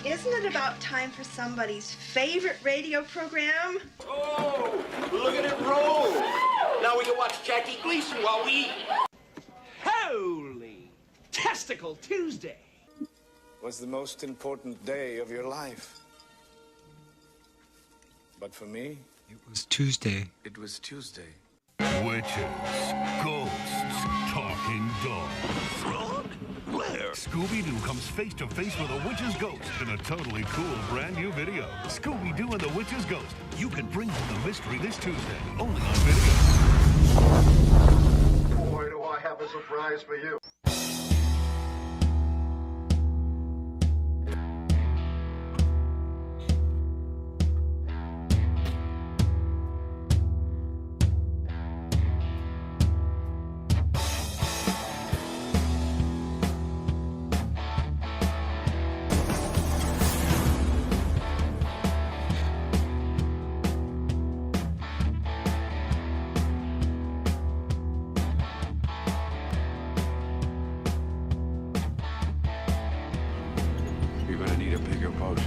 Isn't it about time for somebody's favorite radio program? Oh, look at it roll. Now we can watch Jackie Gleason while we eat. Holy Testicle Tuesday was the most important day of your life. But for me, it was Tuesday. It was Tuesday. Witches, ghosts, talking dogs. Ron? Where? Scooby-Doo comes face to face with a witch's ghost in a totally cool brand new video. Scooby-Doo and the Witch's Ghost. You can bring home the mystery this Tuesday, only on video. Boy, do I have a surprise for you. You're gonna need a bigger boat.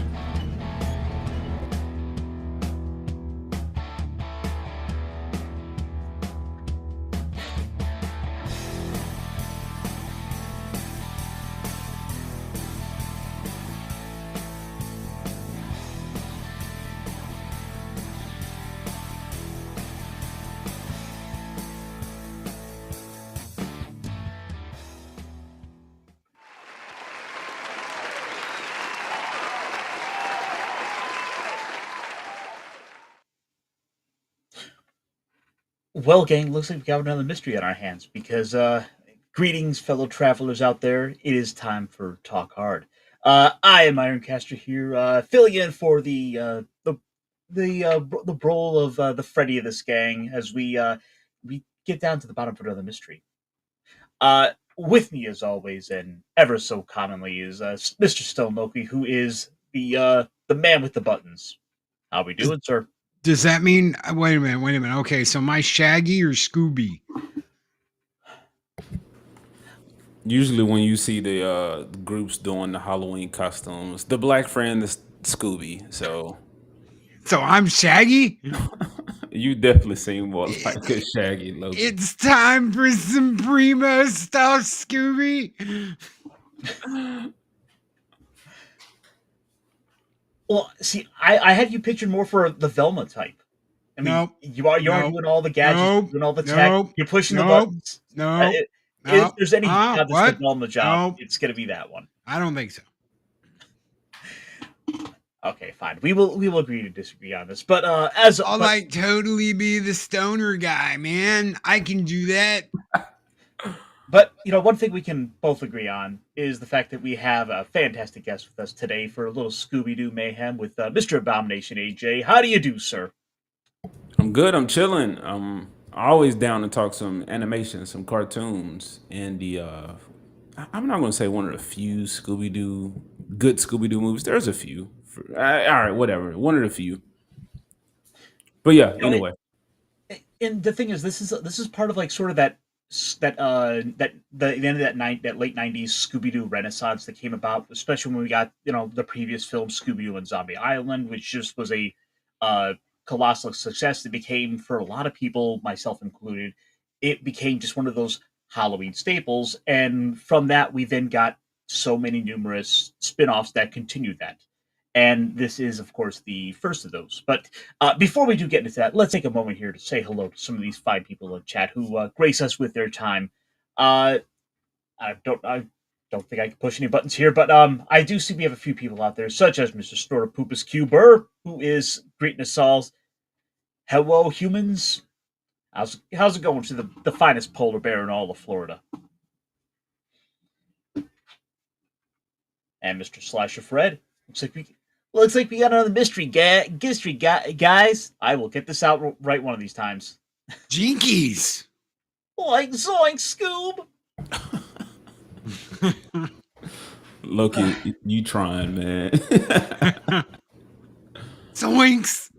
Well, gang, looks like we got another mystery on our hands because, greetings, fellow travelers out there. It is time for Talk Hard. I am Ironcaster here, filling in for the role of the Freddy of this gang as we get down to the bottom of another mystery. With me, as always, and ever so commonly, is Mr. Stone Loki, who is the man with the buttons. How we doing, sir? Does that mean? Wait a minute. Okay, so my Shaggy or Scooby? Usually, when you see the groups doing the Halloween costumes, the black friend is Scooby. So I'm Shaggy. You definitely seem more like a Shaggy, Loki. It's time for some primo stuff, Scooby. Well, see, I had you pictured more for the Velma type. I mean, Nope. you are doing all the gadgets, Nope. doing all the tech, Nope. you're pushing the Nope. buttons. No. If there's any job that's what? the Velma job, Nope. it's going to be that one. I don't think so. Okay, fine. We will agree to disagree on this. But I'll like totally be the stoner guy, man. I can do that. But, one thing we can both agree on is the fact that we have a fantastic guest with us today for a little Scooby-Doo mayhem with Mr. Abomination AJ. How do you do, sir? I'm good. I'm chilling. I'm always down to talk some animation, some cartoons, and I'm not going to say one of the few good Scooby-Doo movies. There's a few. All right, whatever. One of the few. But yeah, anyway. And the thing is, this is part of like sort of that the end of that late 90s Scooby-Doo renaissance that came about, especially when we got the previous film Scooby-Doo and Zombie Island, which just was a colossal success. It became, for a lot of people, myself included, it became just one of those Halloween staples, and from that we then got so many numerous spin-offs that continued that. And this is, of course, the first of those. But before we do get into that, let's take a moment here to say hello to some of these fine people in chat who grace us with their time. I don't think I can push any buttons here, but I do see we have a few people out there, such as Mr. Stortopupus Cuber, who is greeting us all. Hello, humans. How's it going to the finest polar bear in all of Florida? And Mr. Slasher Fred. Looks like we got another mystery, guys. I will get this out right one of these times. Jinkies! Like zoink, Scoob! Loki, you trying, man. Zoinks!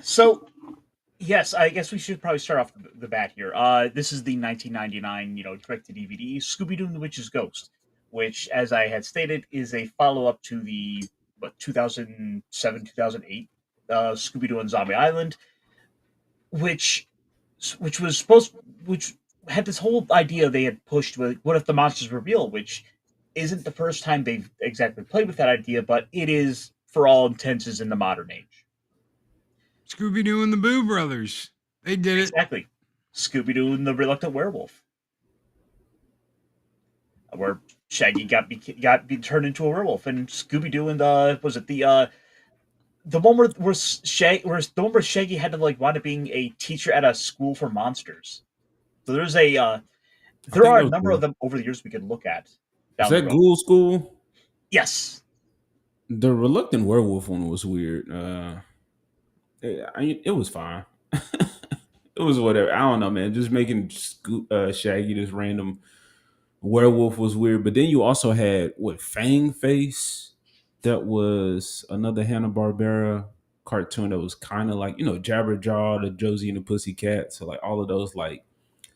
So, yes, I guess we should probably start off the bat here. This is the 1999, direct-to-DVD Scooby-Doo and the Witch's Ghost. which, as I had stated, is a follow up to the 2007 2008 Scooby-Doo on Zombie Island, which was which had this whole idea they had pushed with what if the monsters were real, which isn't the first time they've exactly played with that idea, but it is for all intents in the modern age. Scooby-Doo and the Boo Brothers. They did it. Exactly. Scooby-Doo and the Reluctant Werewolf, where Shaggy got turned into a werewolf, and Scooby-Doo and was it the one where Shaggy had to like wind up being a teacher at a school for monsters. So there's there are a number of them over the years we could look at. Is that Ghoul School? Yes. The Reluctant Werewolf one was weird. It was fine. It was whatever. I don't know, man. Just making Shaggy this random werewolf was weird. But then you also had Fang Face. That was another Hanna-Barbera cartoon that was kind of like, Jabberjaw, the Josie and the Pussycat. So like all of those like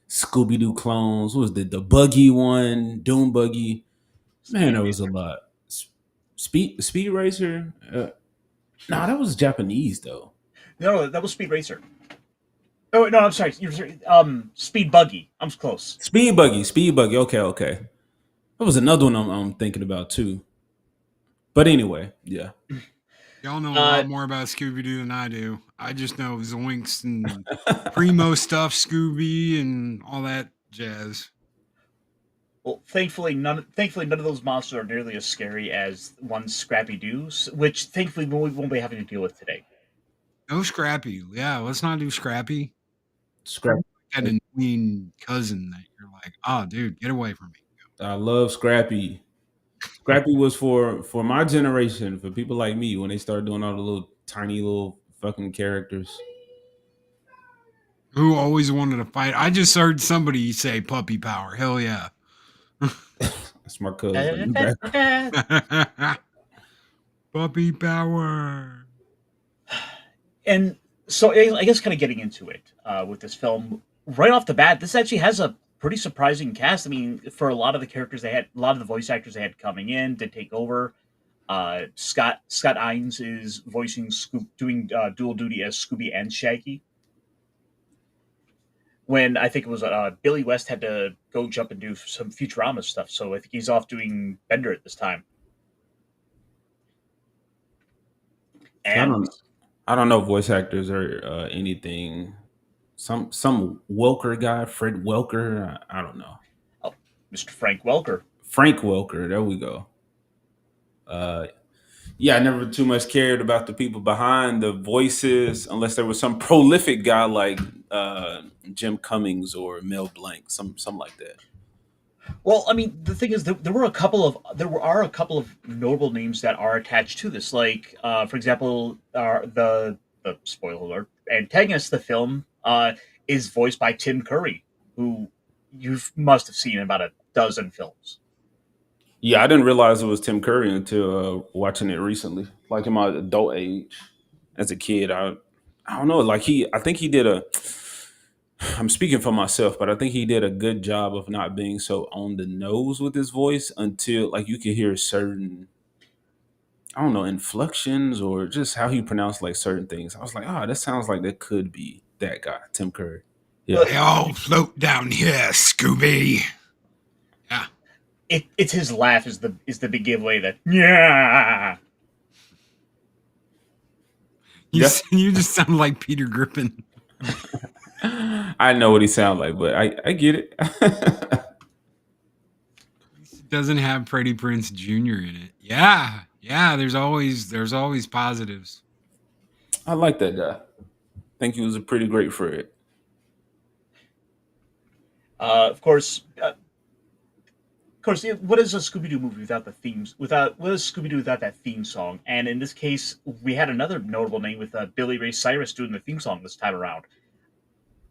Scooby-Doo clones. What was the Buggy one? Doom Buggy. Man, there was a lot. Speed Racer? Nah, that was Japanese though. No, that was Speed Racer. Oh no, I'm sorry. Speed Buggy. I'm close. Speed Buggy. Okay. That was another one I'm thinking about too. But anyway, yeah. Y'all know a lot more about Scooby-Doo than I do. I just know Zoinks and Primo stuff, Scooby, and all that jazz. Well, thankfully none of those monsters are nearly as scary as one Scrappy-Doo, which thankfully we won't be having to deal with today. No Scrappy. Yeah, let's not do Scrappy. Scrappy. Had a mean cousin that you're like, oh, dude, get away from me. I love Scrappy. Scrappy was for my generation, for people like me, when they started doing all the little tiny little fucking characters. Who always wanted to fight. I just heard somebody say puppy power. Hell yeah. That's my cousin. Puppy power. And so I guess kind of getting into it with this film, right off the bat, this actually has a pretty surprising cast. I mean, for a lot of the characters a lot of the voice actors they had coming in to take over. Scott Ines is voicing doing dual duty as Scooby and Shaggy. When I think it was Billy West had to go jump and do some Futurama stuff, so I think he's off doing Bender at this time. And I don't know if voice actors are anything. Some Welker guy, Fred Welker. I don't know. Oh, Mr. Frank Welker. Frank Welker. There we go. Yeah, I never too much cared about the people behind the voices, unless there was some prolific guy like Jim Cummings or Mel Blanc, something like that. Well, I mean, the thing is, there are a couple of notable names that are attached to this. Like, for example, the spoiler alert, antagonist of the film is voiced by Tim Curry, who you must have seen in about a dozen films. Yeah, I didn't realize it was Tim Curry until watching it recently, like in my adult age. As a kid, I don't know, like I think he did I'm speaking for myself, but I think he did a good job of not being so on the nose with his voice until like you could hear certain, I don't know, inflections or just how he pronounced like certain things. I was like, that sounds like that could be that guy, Tim Curry. Yeah. They all float down here, Scooby. Yeah. It's his laugh is the big giveaway that yeah. You just sound like Peter Griffin. I know what he sounds like, but I get it. It doesn't have Freddie Prinze Jr. in it. Yeah. There's always positives. I like that guy. I think he was a pretty great Fred. Of course, what is a Scooby-Doo movie without the themes? What is Scooby-Doo without that theme song? And in this case, we had another notable name with Billy Ray Cyrus doing the theme song this time around.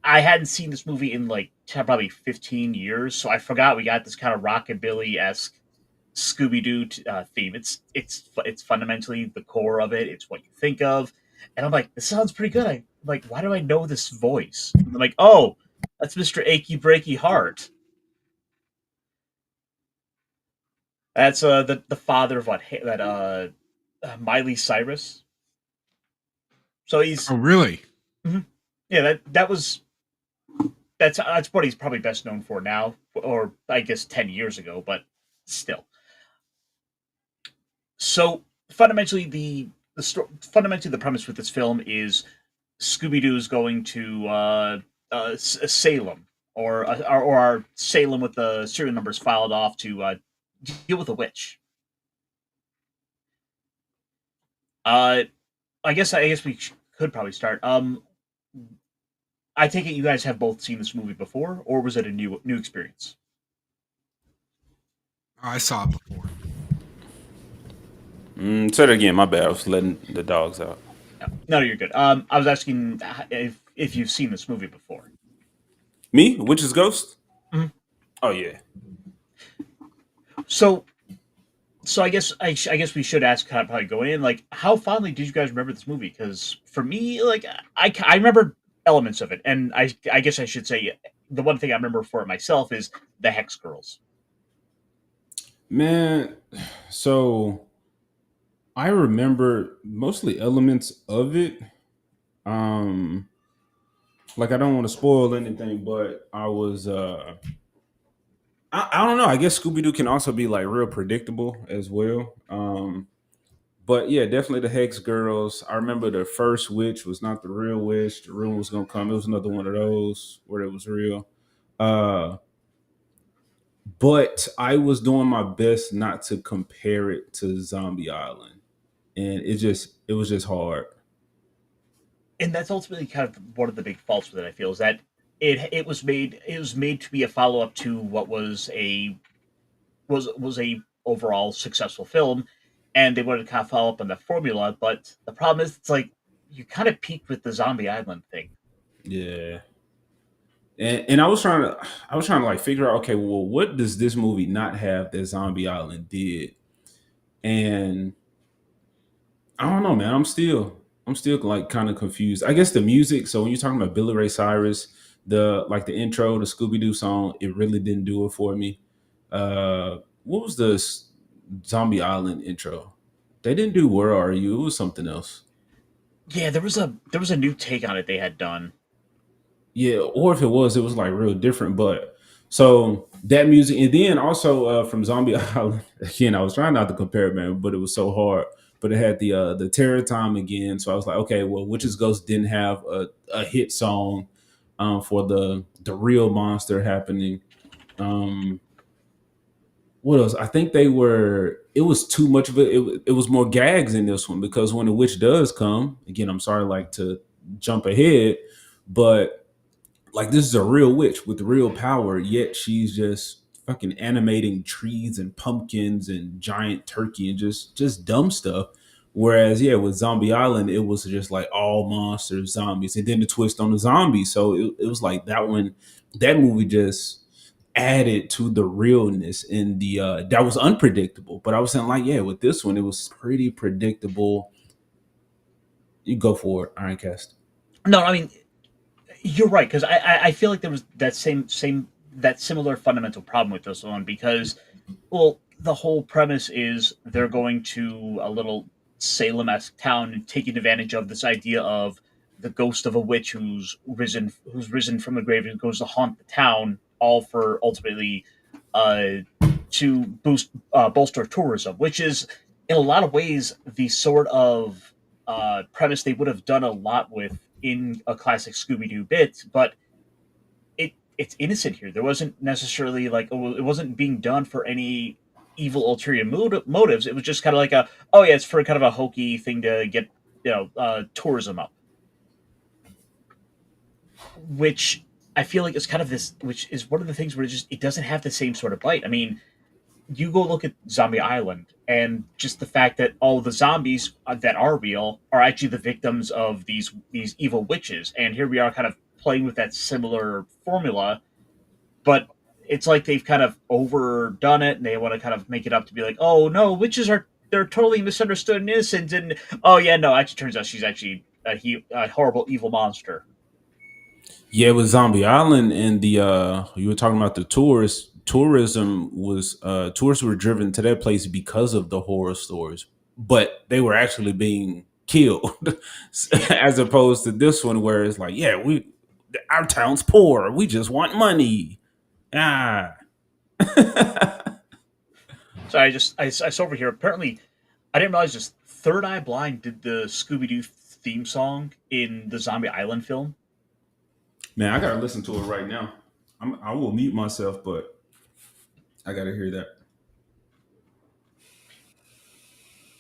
I hadn't seen this movie in like probably 15 years, so I forgot we got this kind of rockabilly-esque Scooby-Doo theme. It's fundamentally the core of it. It's what you think of, and I'm like, this sounds pretty good. I'm like, why do I know this voice? I'm like, oh, that's Mr. Achy Breaky Heart. That's the father of Miley Cyrus. So he's Oh, really? yeah, that's what he's probably best known for now, or I guess 10 years ago, but still. So fundamentally, fundamentally the premise with this film is Scooby-Doo is going to Salem, or Salem with the serial numbers filed off to deal with a witch. I guess we could probably start. I take it you guys have both seen this movie before, or was it a new experience? I saw it before. Say that again. My bad. I was letting the dogs out. No, you're good. I was asking if you've seen this movie before. Me, Witch's Ghost. Mhm. Oh yeah. So I guess we should ask, kind of probably going in, like, how fondly did you guys remember this movie? Because for me, like, I remember elements of it, and I guess I should say the one thing I remember for it myself is the Hex Girls. Man, so I remember mostly elements of it. Like I don't want to spoil anything, but I was I don't know. I guess Scooby Doo can also be like real predictable as well. But yeah, definitely the Hex Girls. I remember the first witch was not the real witch. The real one was gonna come. It was another one of those where it was real. Uh, but I was doing my best not to compare it to Zombie Island, and it was just hard. And that's ultimately kind of one of the big faults with it, I feel, is that it was made to be a follow up to what was a overall successful film, and they wanted to kind of follow up on the formula. But the problem is, it's like you kind of peaked with the Zombie Island thing. Yeah. And I was trying to like figure out, okay, well, what does this movie not have that Zombie Island did? And I don't know, man. I'm still like kind of confused. I guess the music. So when you're talking about Billy Ray Cyrus, the intro, the Scooby Doo song, it really didn't do it for me. What was the Zombie Island intro? They didn't do "Where Are You"? It was something else. Yeah, there was a new take on it they had done. Yeah, or if it was like real different. But so that music, and then also from Zombie Island again. I was trying not to compare it, man, but it was so hard. But it had the Terror Time again. So I was like, okay, well, Witch's Ghost didn't have a hit song for the real monster happening. Um, what else? I think they were. It was too much of it. It was more gags in this one because when the witch does come again, I'm sorry, like to jump ahead, but like this is a real witch with real power, yet she's just fucking animating trees and pumpkins and giant turkey and just dumb stuff. Whereas, yeah, with Zombie Island, it was just like all monsters, zombies, and then the twist on the zombies. So it was like that movie just added to the realness and the that was unpredictable. But I was saying, like, yeah, with this one, it was pretty predictable. You go for it, Ironcast. No, I mean, you're right, because I feel like there was that similar fundamental problem with this one, because, well, the whole premise is they're going to a little Salem-esque town and taking advantage of this idea of the ghost of a witch who's risen from the grave and goes to haunt the town, all for ultimately uh, to bolster tourism, which is in a lot of ways the sort of premise they would have done a lot with in a classic Scooby-Doo bit, but it's innocent here. There wasn't necessarily like it wasn't being done for any evil ulterior motives. It was just kind of like it's for kind of a hokey thing to get tourism up, which I feel like is kind of this, which is one of the things where it doesn't have the same sort of bite. I mean, you go look at Zombie Island, and just the fact that all of the zombies that are real are actually the victims of these evil witches, and here we are, kind of playing with that similar formula, but it's like they've kind of overdone it, and they want to kind of make it up to be like, oh no, witches they're totally misunderstood and innocent, and oh yeah, no, actually turns out she's actually a horrible evil monster. Yeah, with Zombie Island and the you were talking about the tourists, tourism was tourists were driven to that place because of the horror stories, but they were actually being killed, as opposed to this one where it's like, yeah, our town's poor, we just want money. Ah. So I saw over here. Apparently, I didn't realize this. Third Eye Blind did the Scooby-Doo theme song in the Zombie Island film. Man, I gotta listen to it right now. I will mute myself, but I gotta hear that.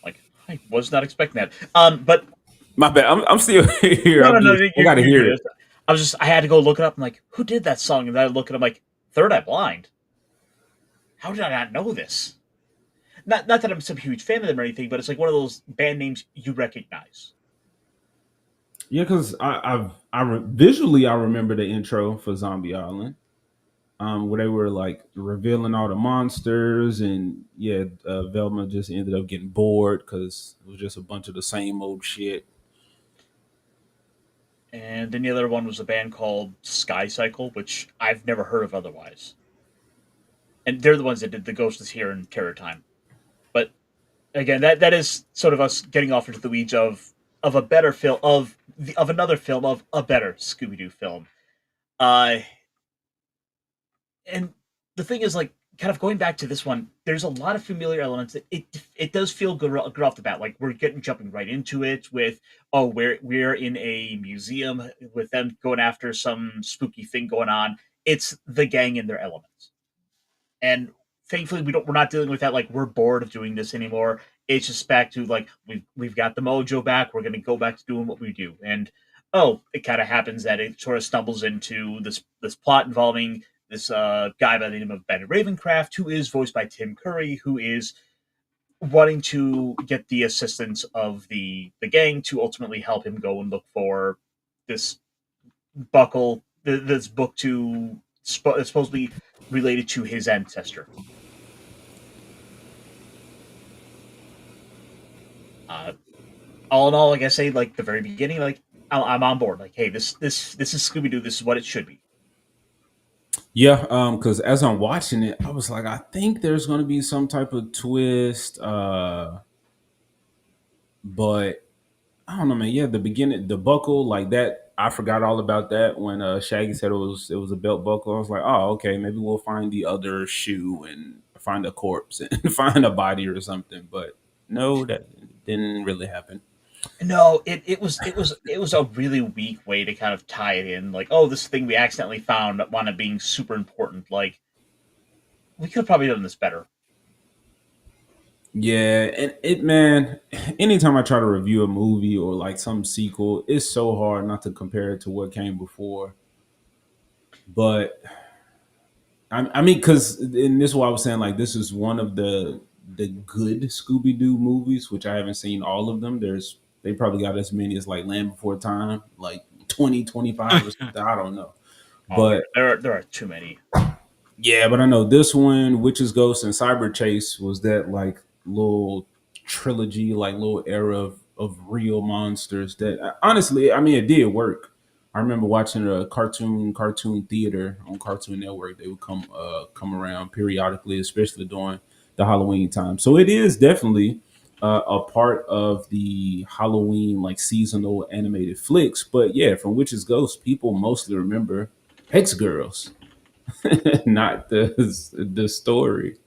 Like, I was not expecting that. But my bad. I'm still here. no, I gotta hear it. I had to go look it up. I'm like, who did that song? And then I look at it, I'm like, Third Eye Blind. How did I not know this? Not that I'm some huge fan of them or anything, but it's like one of those band names you recognize. Yeah, because visually I remember the intro for Zombie Island, where they were like revealing all the monsters, and Velma just ended up getting bored because it was just a bunch of the same old shit. And then the other one was a band called Sky Cycle, which I've never heard of otherwise. And they're the ones that did The Ghost is Here and Terror Time. But again, that is sort of us getting off into the weeds of a better film of another film of a better Scooby-Doo film. And the thing is, like, kind of going back to this one, there's a lot of familiar elements. It does feel good off the bat. Like, we're jumping right into it with, we're in a museum with them going after some spooky thing going on. It's the gang in their elements. And thankfully, we're not dealing with that. Like, we're bored of doing this anymore. It's just back to like we've got the mojo back. We're going to go back to doing what we do. And it kind of happens that it sort of stumbles into this plot involving this guy by the name of Ben Ravencroft, who is voiced by Tim Curry, who is wanting to get the assistance of the gang to ultimately help him go and look for this this book supposedly related to his ancestor. All in all, like I say, like the very beginning, like I'm on board. Like, hey, this is Scooby-Doo. This is what it should be. Yeah, because as I'm watching it, I was like, I think there's going to be some type of twist, but I don't know, man. Yeah, the beginning, the buckle, like that, I forgot all about that when Shaggy said it was a belt buckle. I was like, oh, okay, maybe we'll find the other shoe and find a corpse and find a body or something. But no, that didn't really happen. No, it was a really weak way to kind of tie it in. Like, this thing we accidentally found wound up being super important. Like, we could have probably done this better. Yeah, and man, anytime I try to review a movie or like some sequel, it's so hard not to compare it to what came before. But I mean, because and this is why I was saying, like, this is one of the good Scooby-Doo movies, which I haven't seen all of them. They probably got as many as like Land Before Time, like 20, 25 or something. I don't know. But there are too many. Yeah, but I know this one, Witches, Ghosts, and Cyber Chase was that like little trilogy, like little era of real monsters that honestly, I mean, it did work. I remember watching a cartoon theater on Cartoon Network. They would come around periodically, especially during the Halloween time. So it is definitely a part of the Halloween like seasonal animated flicks. But yeah, from Witches, Ghosts, people mostly remember Hex Girls, not the story.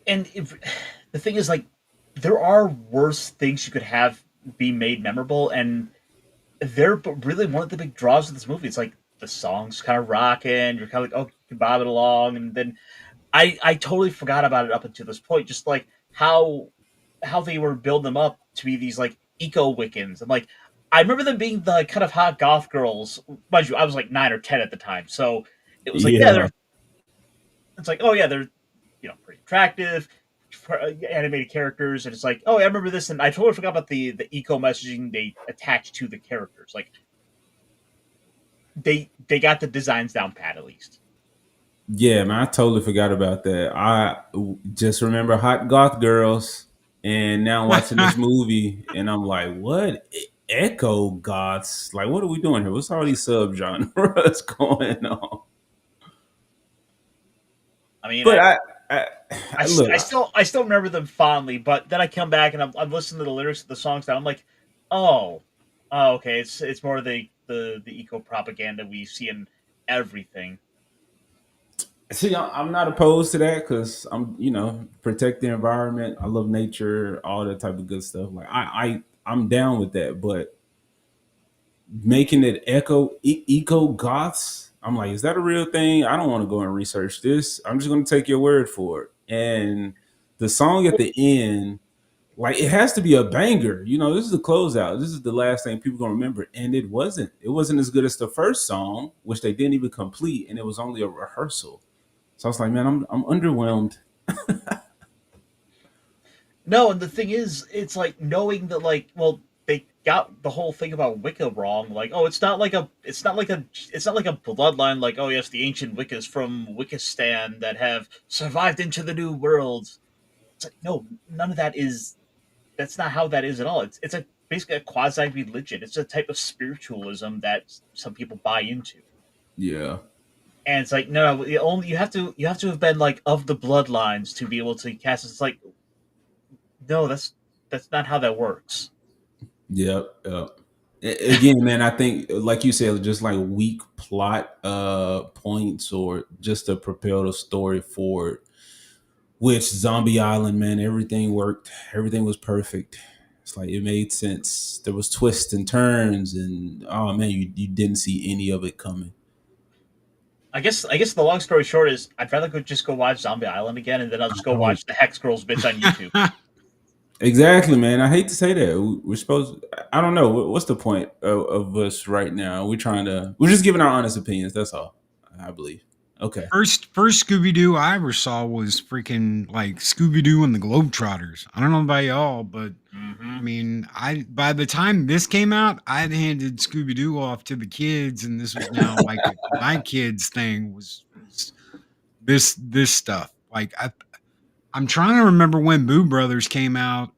And the thing is, like, there are worse things you could have be made memorable, and they're really one of the big draws of this movie. It's like the song's kind of rocking, you're kind of like, you can bob it along, and then I totally forgot about it up until this point. Just like how they were building them up to be these like eco Wiccans. And like, I remember them being the kind of hot goth girls. Mind you, I was like 9 or 10 at the time, so it was like, it's like, they're pretty attractive, animated characters, and it's like, I remember this, and I totally forgot about the eco messaging they attached to the characters. Like, they got the designs down pat at least. Yeah, man, I totally forgot about that. I just remember hot goth girls, and now I'm watching this movie, and I'm like, what? Echo goths? Like, what are we doing here? What's all these subgenres going on? I mean, But look, I still remember them fondly. But then I come back and I'm listening to the lyrics of the songs, and I'm like, oh, okay, it's more the eco propaganda we see in everything. see, I'm not opposed to that because protect the environment. I love nature, all that type of good stuff. Like I'm down with that, but making it eco goths. I'm like, is that a real thing? I don't want to go and research this. I'm just going to take your word for it. And the song at the end, like, it has to be a banger. This is the closeout. This is the last thing people gonna remember. And it wasn't. It wasn't as good as the first song, which they didn't even complete, and it was only a rehearsal. So I was like, man, I'm underwhelmed. No, and the thing is, it's like knowing that, like, well, they got the whole thing about Wicca wrong. Like, oh, it's not like a bloodline. Like, oh yes, the ancient Wiccas from Wickistan that have survived into the new world. It's like, no, none of that is. That's not how that is at all. It's a basically a quasi religion. It's a type of spiritualism that some people buy into. Yeah. And it's like, no, you have to have been like of the bloodlines to be able to cast it. It's like, no, that's not how that works. Yep. Again, man, I think, like you said, just like weak plot points or just to propel the story forward. Which Zombie Island, man, everything worked. Everything was perfect. It's like it made sense. There was twists and turns, and oh man, you didn't see any of it coming. I guess the long story short is I'd rather just go watch Zombie Island again, and then I'll just go watch the Hex Girls bitch on YouTube. Exactly, man. I hate to say that. We're supposed. I don't know. What's the point of us right now? We're just giving our honest opinions. That's all. I believe. Okay. First Scooby-Doo I ever saw was freaking like Scooby-Doo and the Globetrotters. I don't know about y'all, but I mean, by the time this came out, I'd handed Scooby-Doo off to the kids, and this was now like my kids' thing was this stuff. Like I'm trying to remember when Boo Brothers came out.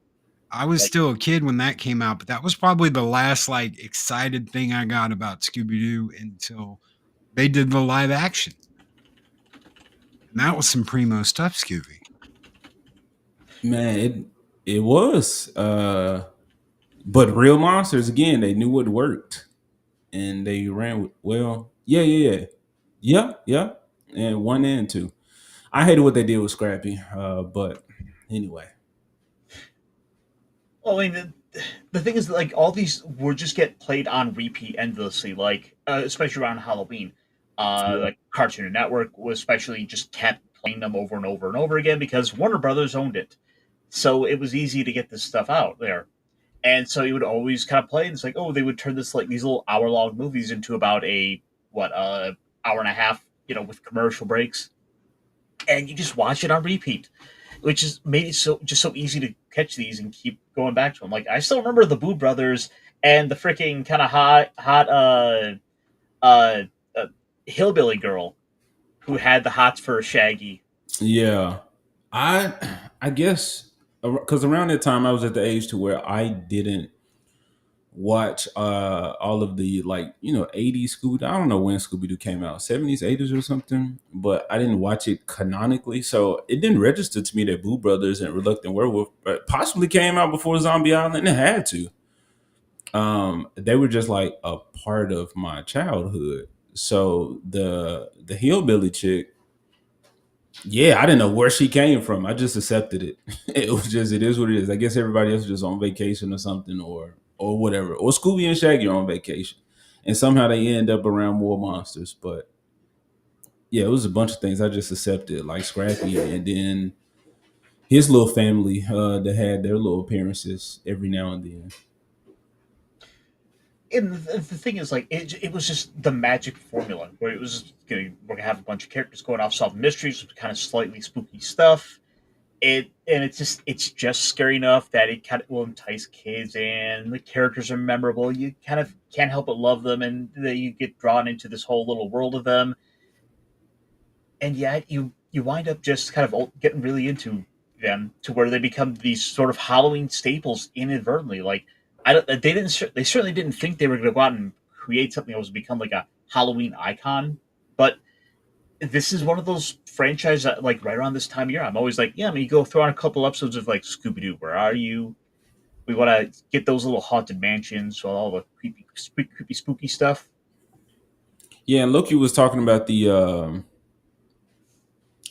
I was still a kid when that came out, but that was probably the last like excited thing I got about Scooby-Doo until they did the live action. And that was some primo stuff, Scooby. Man, it was. But Real Monsters, again, they knew what worked. And they ran with, well, yeah. And 1 and 2. I hated what they did with Scrappy. But anyway. Well, I mean, the thing is that, like, all these would just get played on repeat endlessly, like, especially around Halloween. Like Cartoon Network was especially just kept playing them over and over and over again because Warner Brothers owned it. So it was easy to get this stuff out there. And so you would always kind of play, and it's like, oh, they would turn this, like, these little hour-long movies into about hour and a half, with commercial breaks. And you just watch it on repeat, which is made it so easy to catch these and keep going back to them. Like, I still remember the Boo Brothers and the freaking kind of hot hillbilly girl who had the hots for Shaggy. Yeah. I guess because around that time I was at the age to where I didn't watch all of the 80s Scooby-Doo. I don't know when Scooby-Doo came out, 70s, 80s or something, but I didn't watch it canonically, so it didn't register to me that Boo Brothers and Reluctant Werewolf possibly came out before Zombie Island. It had to. They were just like a part of my childhood. So the hillbilly chick, yeah, I didn't know where she came from. I just accepted it. It is what it is. I guess everybody else is just on vacation or something, or whatever. Or Scooby and Shaggy are on vacation, and somehow they end up around more monsters. But yeah, it was a bunch of things I just accepted, like Scrappy, and then his little family that had their little appearances every now and then. And the thing is, like, it was just the magic formula where it was we're gonna have a bunch of characters going off solving mysteries with kind of slightly spooky stuff. It's just scary enough that it kind of will entice kids, and the characters are memorable. You kind of can't help but love them, and you get drawn into this whole little world of them. And yet you wind up just kind of getting really into them to where they become these sort of Halloween staples inadvertently. Like, they certainly didn't think they were going to go out and create something that was become like a Halloween icon, but this is one of those franchises that, like, right around this time of year, I'm always like, yeah, I mean, you go throw on a couple episodes of like Scooby-Doo. Where are you? We want to get those little haunted mansions, all the creepy, spooky stuff. Yeah, and Loki was talking about the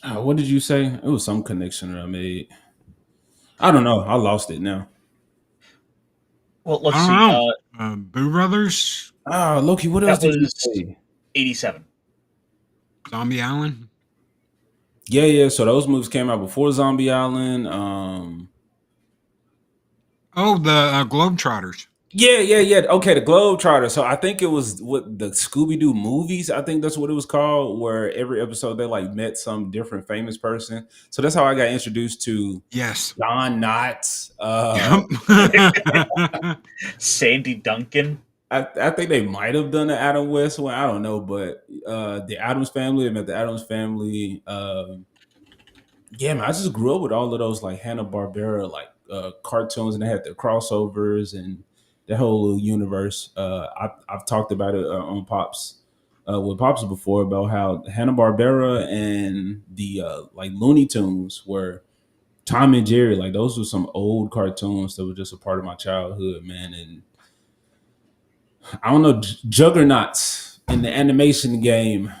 what did you say? It was some connection that I made. I don't know. I lost it now. Well, let's I see. don't know. Boo Brothers, Loki, what else That did you was say? 87. Zombie Island. Yeah. So those movies came out before Zombie Island. Oh, the Globetrotters. Yeah. Okay, the Globetrotter. So I think it was what the Scooby-Doo movies. I think that's what it was called. Where every episode they like met some different famous person. So that's how I got introduced to Yes. John Knotts. Yep. Sandy Duncan. I think they might have done the Adam West one. I don't know, but the Adams Family. I met the Adams Family. Yeah, man, I just grew up with all of those like Hanna-Barbera like cartoons, and they had the crossovers and the whole little universe. I've talked about it on Pops with Pops before about how Hanna-Barbera and the like Looney Tunes were Tom and Jerry. Like those were some old cartoons that were just a part of my childhood, man. And I don't know, juggernauts in the animation game.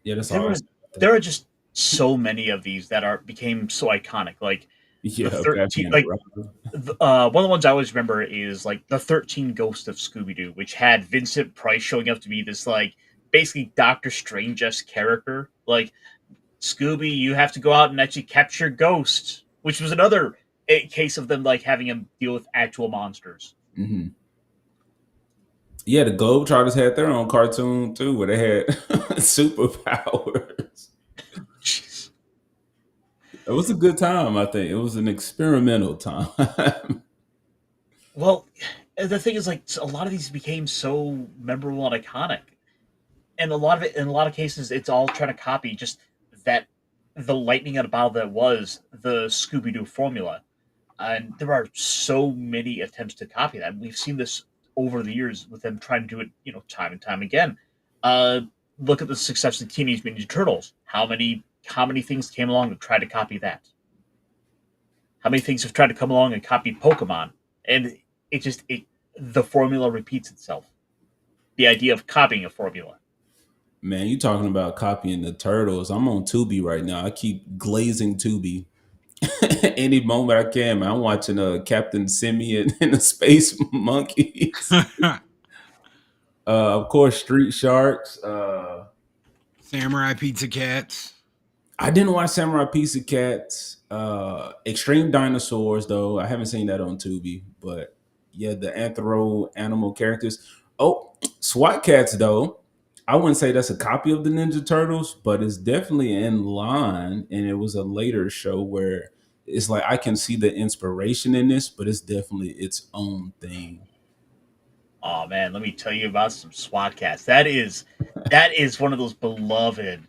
Yeah, that's all. There are just so many of these that became so iconic. Like Yeah, the 13, like one of the ones I always remember is like the 13 Ghosts of Scooby-Doo, which had Vincent Price showing up to be this like basically Doctor Strange-esque character. Like, Scooby, you have to go out and actually capture ghosts, which was another case of them like having him deal with actual monsters. Mm-hmm. Yeah, the Globetrotters had their own cartoon too, where they had superpowers. Jeez. It was a good time, I think. It was an experimental time. Well, the thing is, like, a lot of these became so memorable and iconic, and a lot of it, in a lot of cases, it's all trying to copy just that the lightning in a bottle that was the Scooby Doo formula, and there are so many attempts to copy that. We've seen this over the years with them trying to do it, time and time again. Uh, Look at the success of Teenage Mutant Ninja Turtles. How many things came along to try to copy that? How many things have tried to come along and copy Pokemon? And the formula repeats itself. The idea of copying a formula. Man, you talking about copying the Turtles. I'm on Tubi right now. I keep glazing Tubi. Any moment I can, man. I'm watching Captain Simeon and the Space Monkeys. Of course, Street Sharks. Samurai Pizza Cats. I didn't watch Samurai Pizza Cats. Extreme Dinosaurs, though. I haven't seen that on Tubi. But yeah, the anthro animal characters. Oh, SWAT Cats, though. I wouldn't say that's a copy of the Ninja Turtles, but it's definitely in line. And it was a later show where it's like I can see the inspiration in this, but it's definitely its own thing. Oh man, let me tell you about some SWAT cats. That is one of those beloved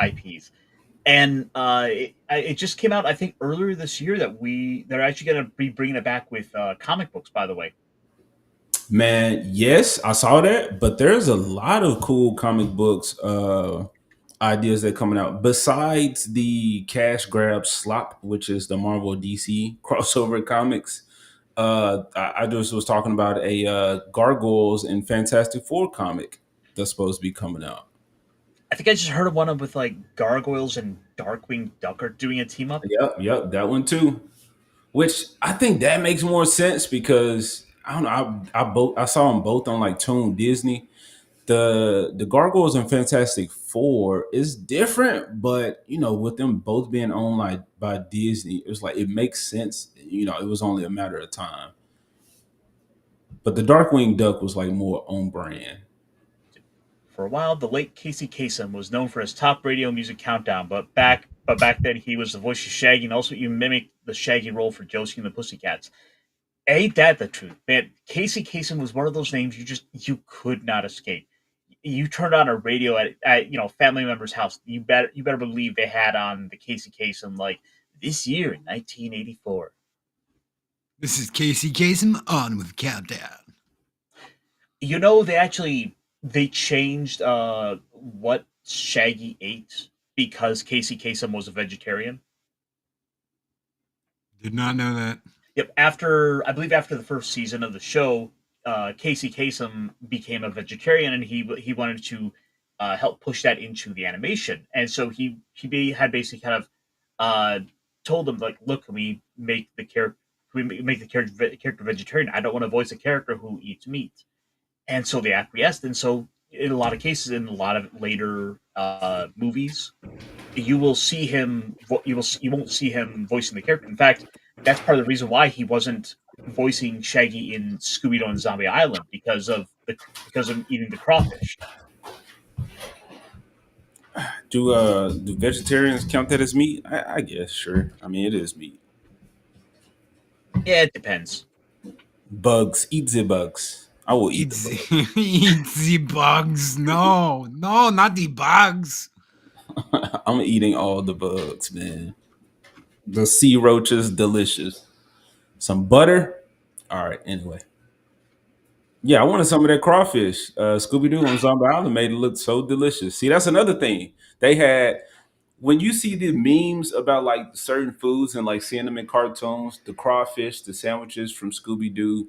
IPs, and it just came out I think earlier this year that they're actually going to be bringing it back with comic books. By the way, Man, yes, I saw that, but there's a lot of cool comic books ideas that are coming out besides the cash grab slop, which is the Marvel DC crossover comics. I just was talking about a Gargoyles and Fantastic Four comic that's supposed to be coming out. I think I just heard of one with like Gargoyles and Darkwing Duck are doing a team up. Yep, that one too. Which I think that makes more sense because I don't know. I saw them both on like Toon Disney. The Gargoyles and Fantastic Four is different, but with them both being owned like by Disney, it was like it makes sense. It was only a matter of time. But the Darkwing Duck was like more on brand. For a while, the late Casey Kasem was known for his top radio music countdown, but back then he was the voice of Shaggy, and also you mimicked the Shaggy role for Josie and the Pussycats. Ain't that the truth, man? Casey Kasem was one of those names you could not escape. You turned on a radio at family member's house. You better believe they had on the Casey Kasem like this year in 1984. This is Casey Kasem on with Countdown. You know, they changed what Shaggy ate because Casey Kasem was a vegetarian. Did not know that. Yep, I believe after the first season of the show, Casey Kasem became a vegetarian, and he wanted to help push that into the animation, and so had basically kind of uh, told them like, look, can we make the character character vegetarian? I don't want to voice a character who eats meat, and so they acquiesced, and so in a lot of cases, in a lot of later movies, you will see him you won't see him voicing the character. In fact, that's part of the reason why he wasn't voicing Shaggy in Scooby-Doo and Zombie Island because of eating the crawfish. Do vegetarians count that as meat? I guess sure. I mean, it is meat. Yeah, it depends. Bugs, eat the bugs. I will eat Eat the bug. the, eat the bugs. No, no, not the bugs. I'm eating all the bugs, man. The sea roaches, delicious. Some butter. All right. Anyway, yeah, I wanted some of that crawfish. Scooby Doo on Zombie Island made it look so delicious. See, that's another thing they had. When you see the memes about like certain foods and like seeing them in cartoons, the crawfish, the sandwiches from Scooby Doo,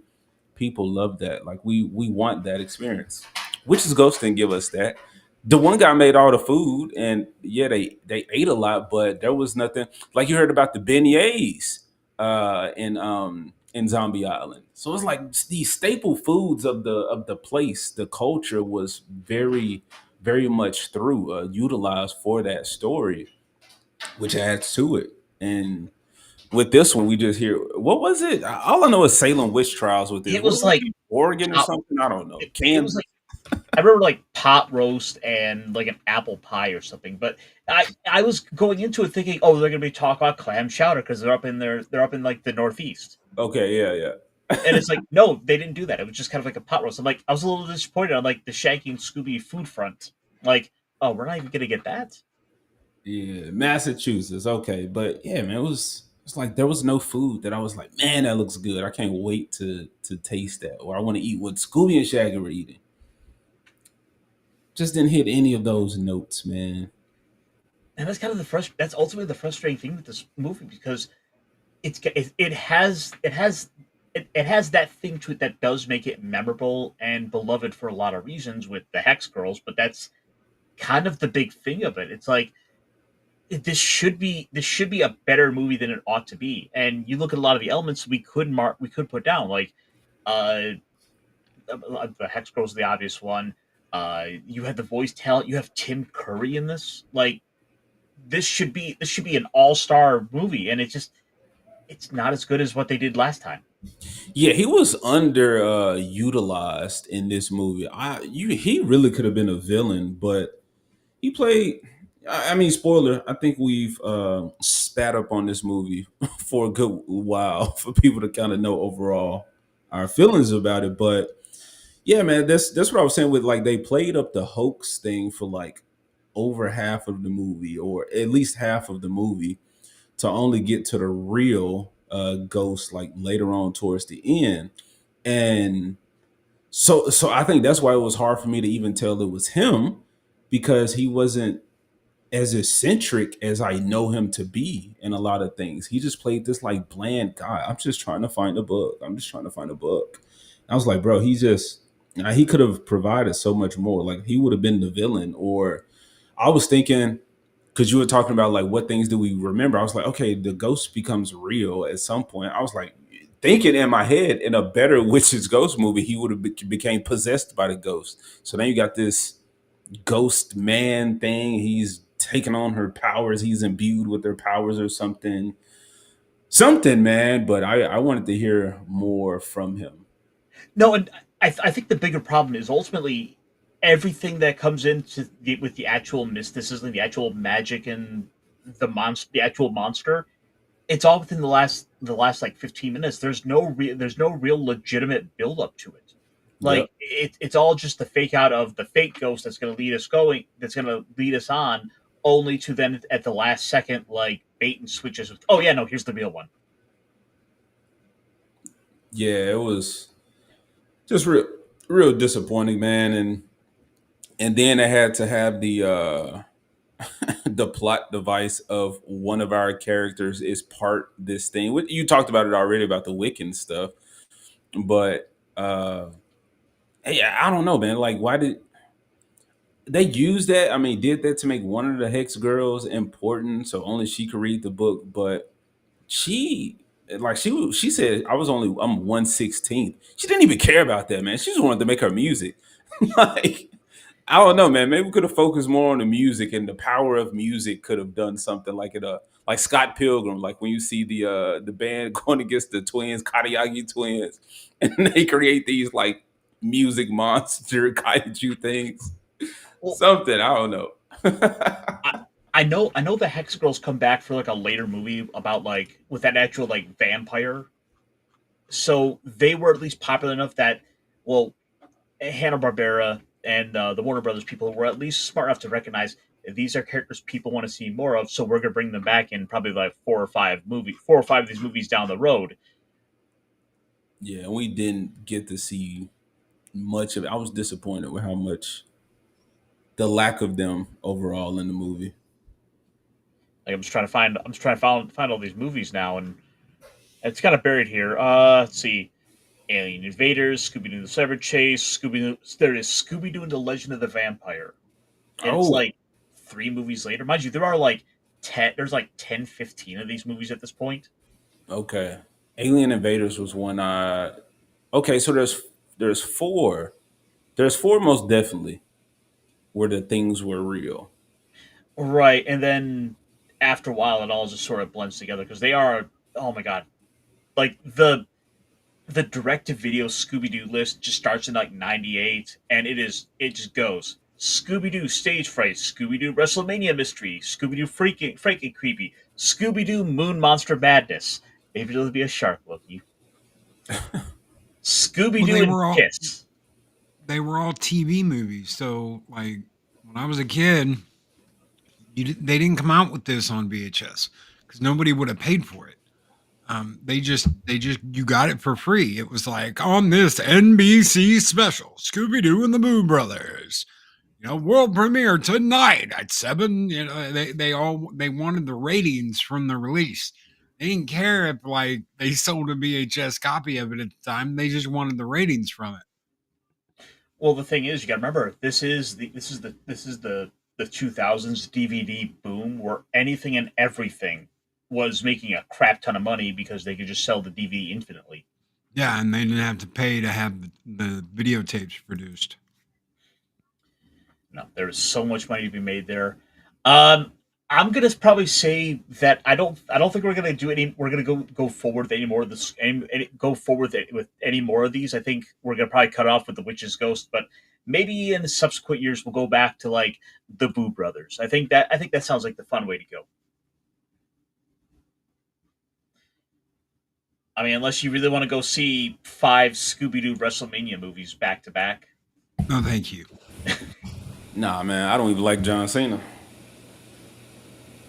people love that. Like we want that experience. Witch's Ghost didn't give us that. The one guy made all the food, and yeah, they ate a lot, but there was nothing like you heard about the beignets in Zombie Island. So it's like these staple foods of the place. The culture was very much through utilized for that story, which adds to it. And with this one, we just hear what was it? All I know is Salem witch trials with this. It What was was like it? Oregon or pot, something? I don't know. it was Kansas. like I remember like pot roast and like an apple pie or something. But I was going into it thinking, oh, they're gonna be talking about clam chowder because they're up in like the Northeast. Okay, yeah. And it's like, no, they didn't do that. It was just kind of like a pot roast. I'm like, I was a little disappointed on like the Shaggy and Scooby food front. Like, oh, we're not even gonna get that. Yeah, Massachusetts. Okay, but yeah, man, it's like there was no food that I was like, man, that looks good. I can't wait to taste that, or I want to eat what Scooby and Shaggy were eating. Just didn't hit any of those notes, man. And that's kind of that's ultimately the frustrating thing with this movie because it has that thing to it that does make it memorable and beloved for a lot of reasons with the Hex Girls, but that's kind of the big thing of it. It's like this should be a better movie than it ought to be. And you look at a lot of the elements we could put down like uh the Hex Girls are the obvious one. You had the voice talent. You have Tim Curry in this. Like this should be an all-star movie, and it's not as good as what they did last time. Yeah, he was under utilized in this movie. He really could have been a villain, but he played. I mean, spoiler. I think we've spat up on this movie for a good while for people to kind of know overall our feelings about it. But yeah, man, that's what I was saying with like they played up the hoax thing for like over half of the movie, or at least half of the movie, to only get to the real ghost like later on towards the end. And so I think that's why it was hard for me to even tell it was him, because he wasn't as eccentric as I know him to be in a lot of things. He just played this like bland guy. I'm just trying to find a book. I'm just trying to find a book. I was like, bro, he could have provided so much more. Like he would have been the villain. Or I was thinking, because you were talking about like what things do we remember. I was like, okay, the ghost becomes real at some point. I was like thinking in my head, in a better Witch's Ghost movie, he would have became possessed by the ghost. So then you got this ghost man thing. He's taking on her powers. He's imbued with her powers or something, man. But I wanted to hear more from him. No, and I think the bigger problem is ultimately everything that comes into with the actual mysticism, the actual magic, and the actual monster. It's all within the last like 15 minutes. There's no real legitimate build up to it. Yep. Like it's all just the fake out of the fake ghost that's going to lead us on, only to then at the last second like bait and switches. Oh yeah, no, here's the real one. Yeah, it was just real. real disappointing, man. And then I had to have the the plot device of one of our characters is part this thing. You talked about it already about the Wiccan stuff, but yeah, I don't know, man. Like, why did they use that? I mean, did that to make one of the Hex Girls important, so only she could read the book? But she, like, she said, I'm 1/16. She didn't even care about that, man. She just wanted to make her music. Like, I don't know, man. Maybe we could have focused more on the music, and the power of music could have done something like like Scott Pilgrim, like when you see the band going against the twins, Katayagi twins, and they create these like music monster kaiju things. Well, Something I don't know. I, I know the Hex Girls come back for like a later movie about like with that actual like vampire. So they were at least popular enough that well, Hanna Barbera and the Warner Brothers people were at least smart enough to recognize these are characters people want to see more of. So we're gonna bring them back in probably like 4 or 5 of these movies down the road. Yeah, we didn't get to see much of it. I was disappointed with how much the lack of them overall in the movie. Like I'm just trying to find all these movies now, and it's kind of buried here. Let's see. Alien Invaders, Scooby Doo the Cyber Chase, Scooby Doo. There is Scooby Doo and the Legend of the Vampire, and it's Oh, like 3 movies later. Mind you, there are like 10. There's like 10, 15 of these movies at this point. okay. Alien Invaders was one. Okay, so there's four. There's four most definitely where the things were real. Right, and then after a while, it all just sort of blends together because they are. Oh my god! Like the direct to video Scooby Doo list just starts in like '98, and it just goes Scooby Doo stage fright, Scooby Doo WrestleMania mystery, Scooby Doo freaking creepy, Scooby Doo Moon Monster Madness. Maybe it'll be a shark, Loki. Scooby Well, Doo and Kiss. they were all TV movies. So like when I was a kid, they didn't come out with this on VHS because nobody would have paid for it. They just you got it for free. It was like on this NBC special, Scooby Doo and the Moo Brothers. You know, world premiere tonight at 7. You know, they wanted the ratings from the release. They didn't care if like they sold a VHS copy of it at the time. They just wanted the ratings from it. Well, the thing is, you got to remember this is the 2000s DVD boom where anything and everything was making a crap ton of money because they could just sell the DVD infinitely. Yeah, and they didn't have to pay to have the videotapes produced. No, there is so much money to be made there. Um, I'm gonna probably say that I don't think we're gonna do any. We're gonna go forward with any more of this. Go forward with any more of these. I think we're gonna probably cut off with the Witch's Ghost, but maybe in the subsequent years we'll go back to like the Boo Brothers. I think that sounds like the fun way to go. I mean, unless you really want to go see 5 Scooby Doo WrestleMania movies back to back. No, thank you. Nah, man, I don't even like John Cena.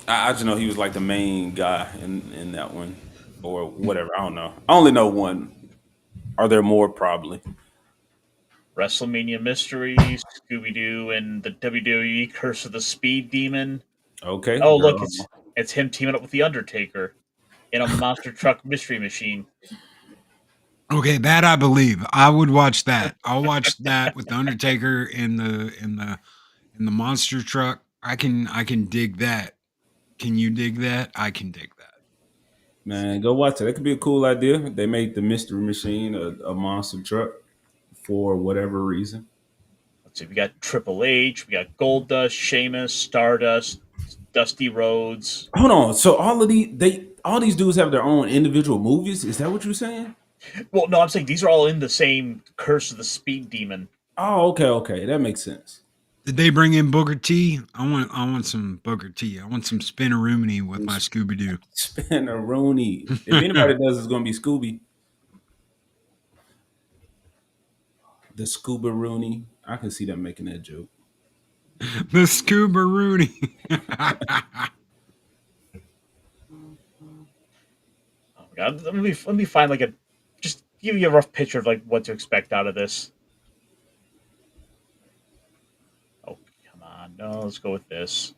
I just know he was like the main guy in that one or whatever. I don't know. I only know one. Are there more? Probably. WrestleMania Mysteries, Scooby Doo, and the WWE Curse of the Speed Demon. Okay, Oh, look, girl. it's him teaming up with the Undertaker in a monster truck mystery machine. Okay, that I believe. I would watch that. I'll watch that with the Undertaker in the monster truck. I can dig that. Can you dig that? I can dig that. Man, go watch it. That could be a cool idea. They made the Mystery Machine a monster truck for whatever reason. Let's see, we got Triple H, we got Goldust, Sheamus, Stardust, Dusty Rhodes. Hold on. So all these dudes have their own individual movies. Is that what you're saying? Well, no, I'm saying these are all in the same Curse of the Speed Demon. Oh, okay. That makes sense. Did they bring in Booker T? I want some Booker T. I want some spinneroonie with my Scooby Doo. Spinneroonie. If anybody does, it's gonna be Scooby. The Scuba Rooney. I can see them making that joke. The Scuba Rooney. Oh my god, let me find like a just give you a rough picture of like what to expect out of this. on. No, let's go with this.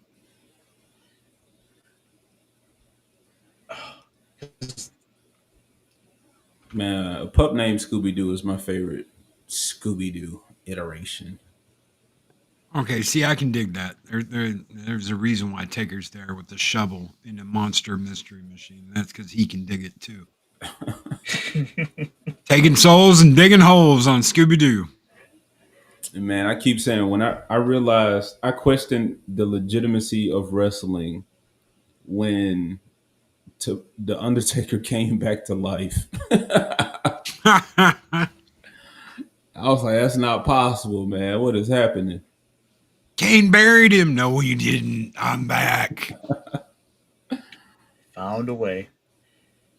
Man, a pup named Scooby-Doo is my favorite Scooby-Doo iteration. Okay, see, I can dig that. There's a reason why Tigger's there with the shovel in the monster mystery machine. That's because he can dig it too. Taking souls and digging holes on Scooby-Doo. And man, I keep saying when I realized I questioned the legitimacy of wrestling when the Undertaker came back to life. I was like, that's not possible, man. What is happening? Kane buried him. No, you didn't. I'm back. Found a way.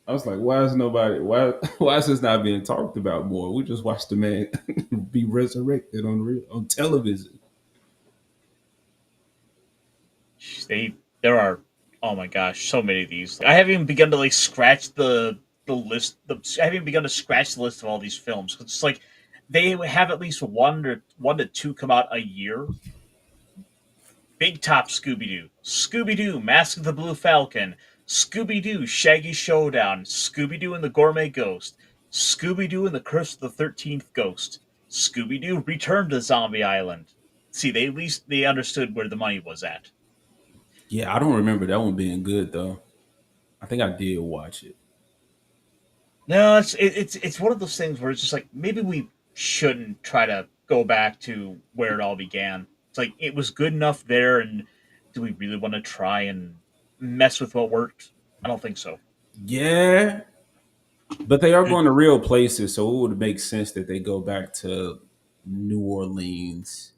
I was like, why is this not being talked about more? We just watched the man be resurrected on television. There are, oh my gosh, so many of these. I haven't even begun to like scratch the list. I haven't even begun to scratch the list of all these films. It's like they have at least one to two come out a year. Big Top Scooby-Doo, Scooby-Doo, Mask of the Blue Falcon, Scooby-Doo, Shaggy Showdown, Scooby-Doo and the Gourmet Ghost, Scooby-Doo and the Curse of the 13th Ghost, Scooby-Doo, Return to Zombie Island. See, at least they understood where the money was at. Yeah, I don't remember that one being good though. I think I did watch it. No, it's one of those things where it's just like maybe we shouldn't try to go back to where it all began. It's like it was good enough there, and do we really want to try and mess with what worked? I don't think so. Yeah, but they are going to real places, so it would make sense that they go back to New Orleans.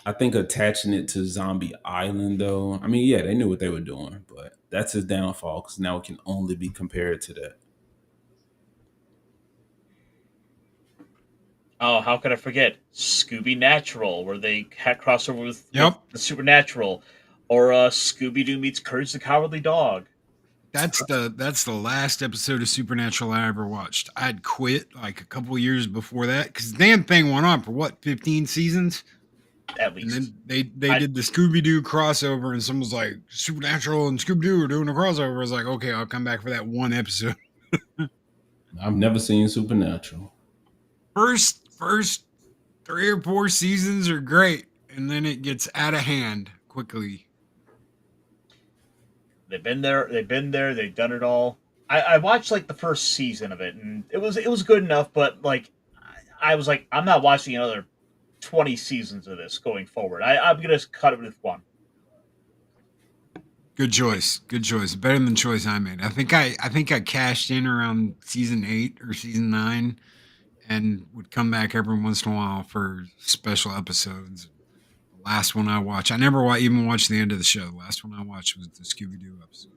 I think attaching it to Zombie Island, though. I mean, yeah, they knew what they were doing, but that's his downfall because now it can only be compared to that. Oh, how could I forget Scooby Natural, where they had crossover with the Supernatural, or Scooby-Doo meets Courage the Cowardly Dog. That's the last episode of Supernatural I ever watched. I'd quit like a couple years before that because the damn thing went on for what 15 seasons. At least. And then they did the Scooby-Doo crossover, and someone was like, Supernatural and Scooby-Doo are doing a crossover. I was like, okay, I'll come back for that one episode. I've never seen Supernatural. First 3 or 4 seasons are great, and then it gets out of hand quickly. They've been there, they've done it all. I watched like the first season of it, and it was good enough, but like I was like, I'm not watching another 20 seasons of this going forward. I'm gonna cut it with one. Good choice. Better than the choice I made. I think I cashed in around season 8 or season 9, and would come back every once in a while for special episodes. The last one I watched, I never even watched the end of the show. The last one I watched was the Scooby-Doo episode.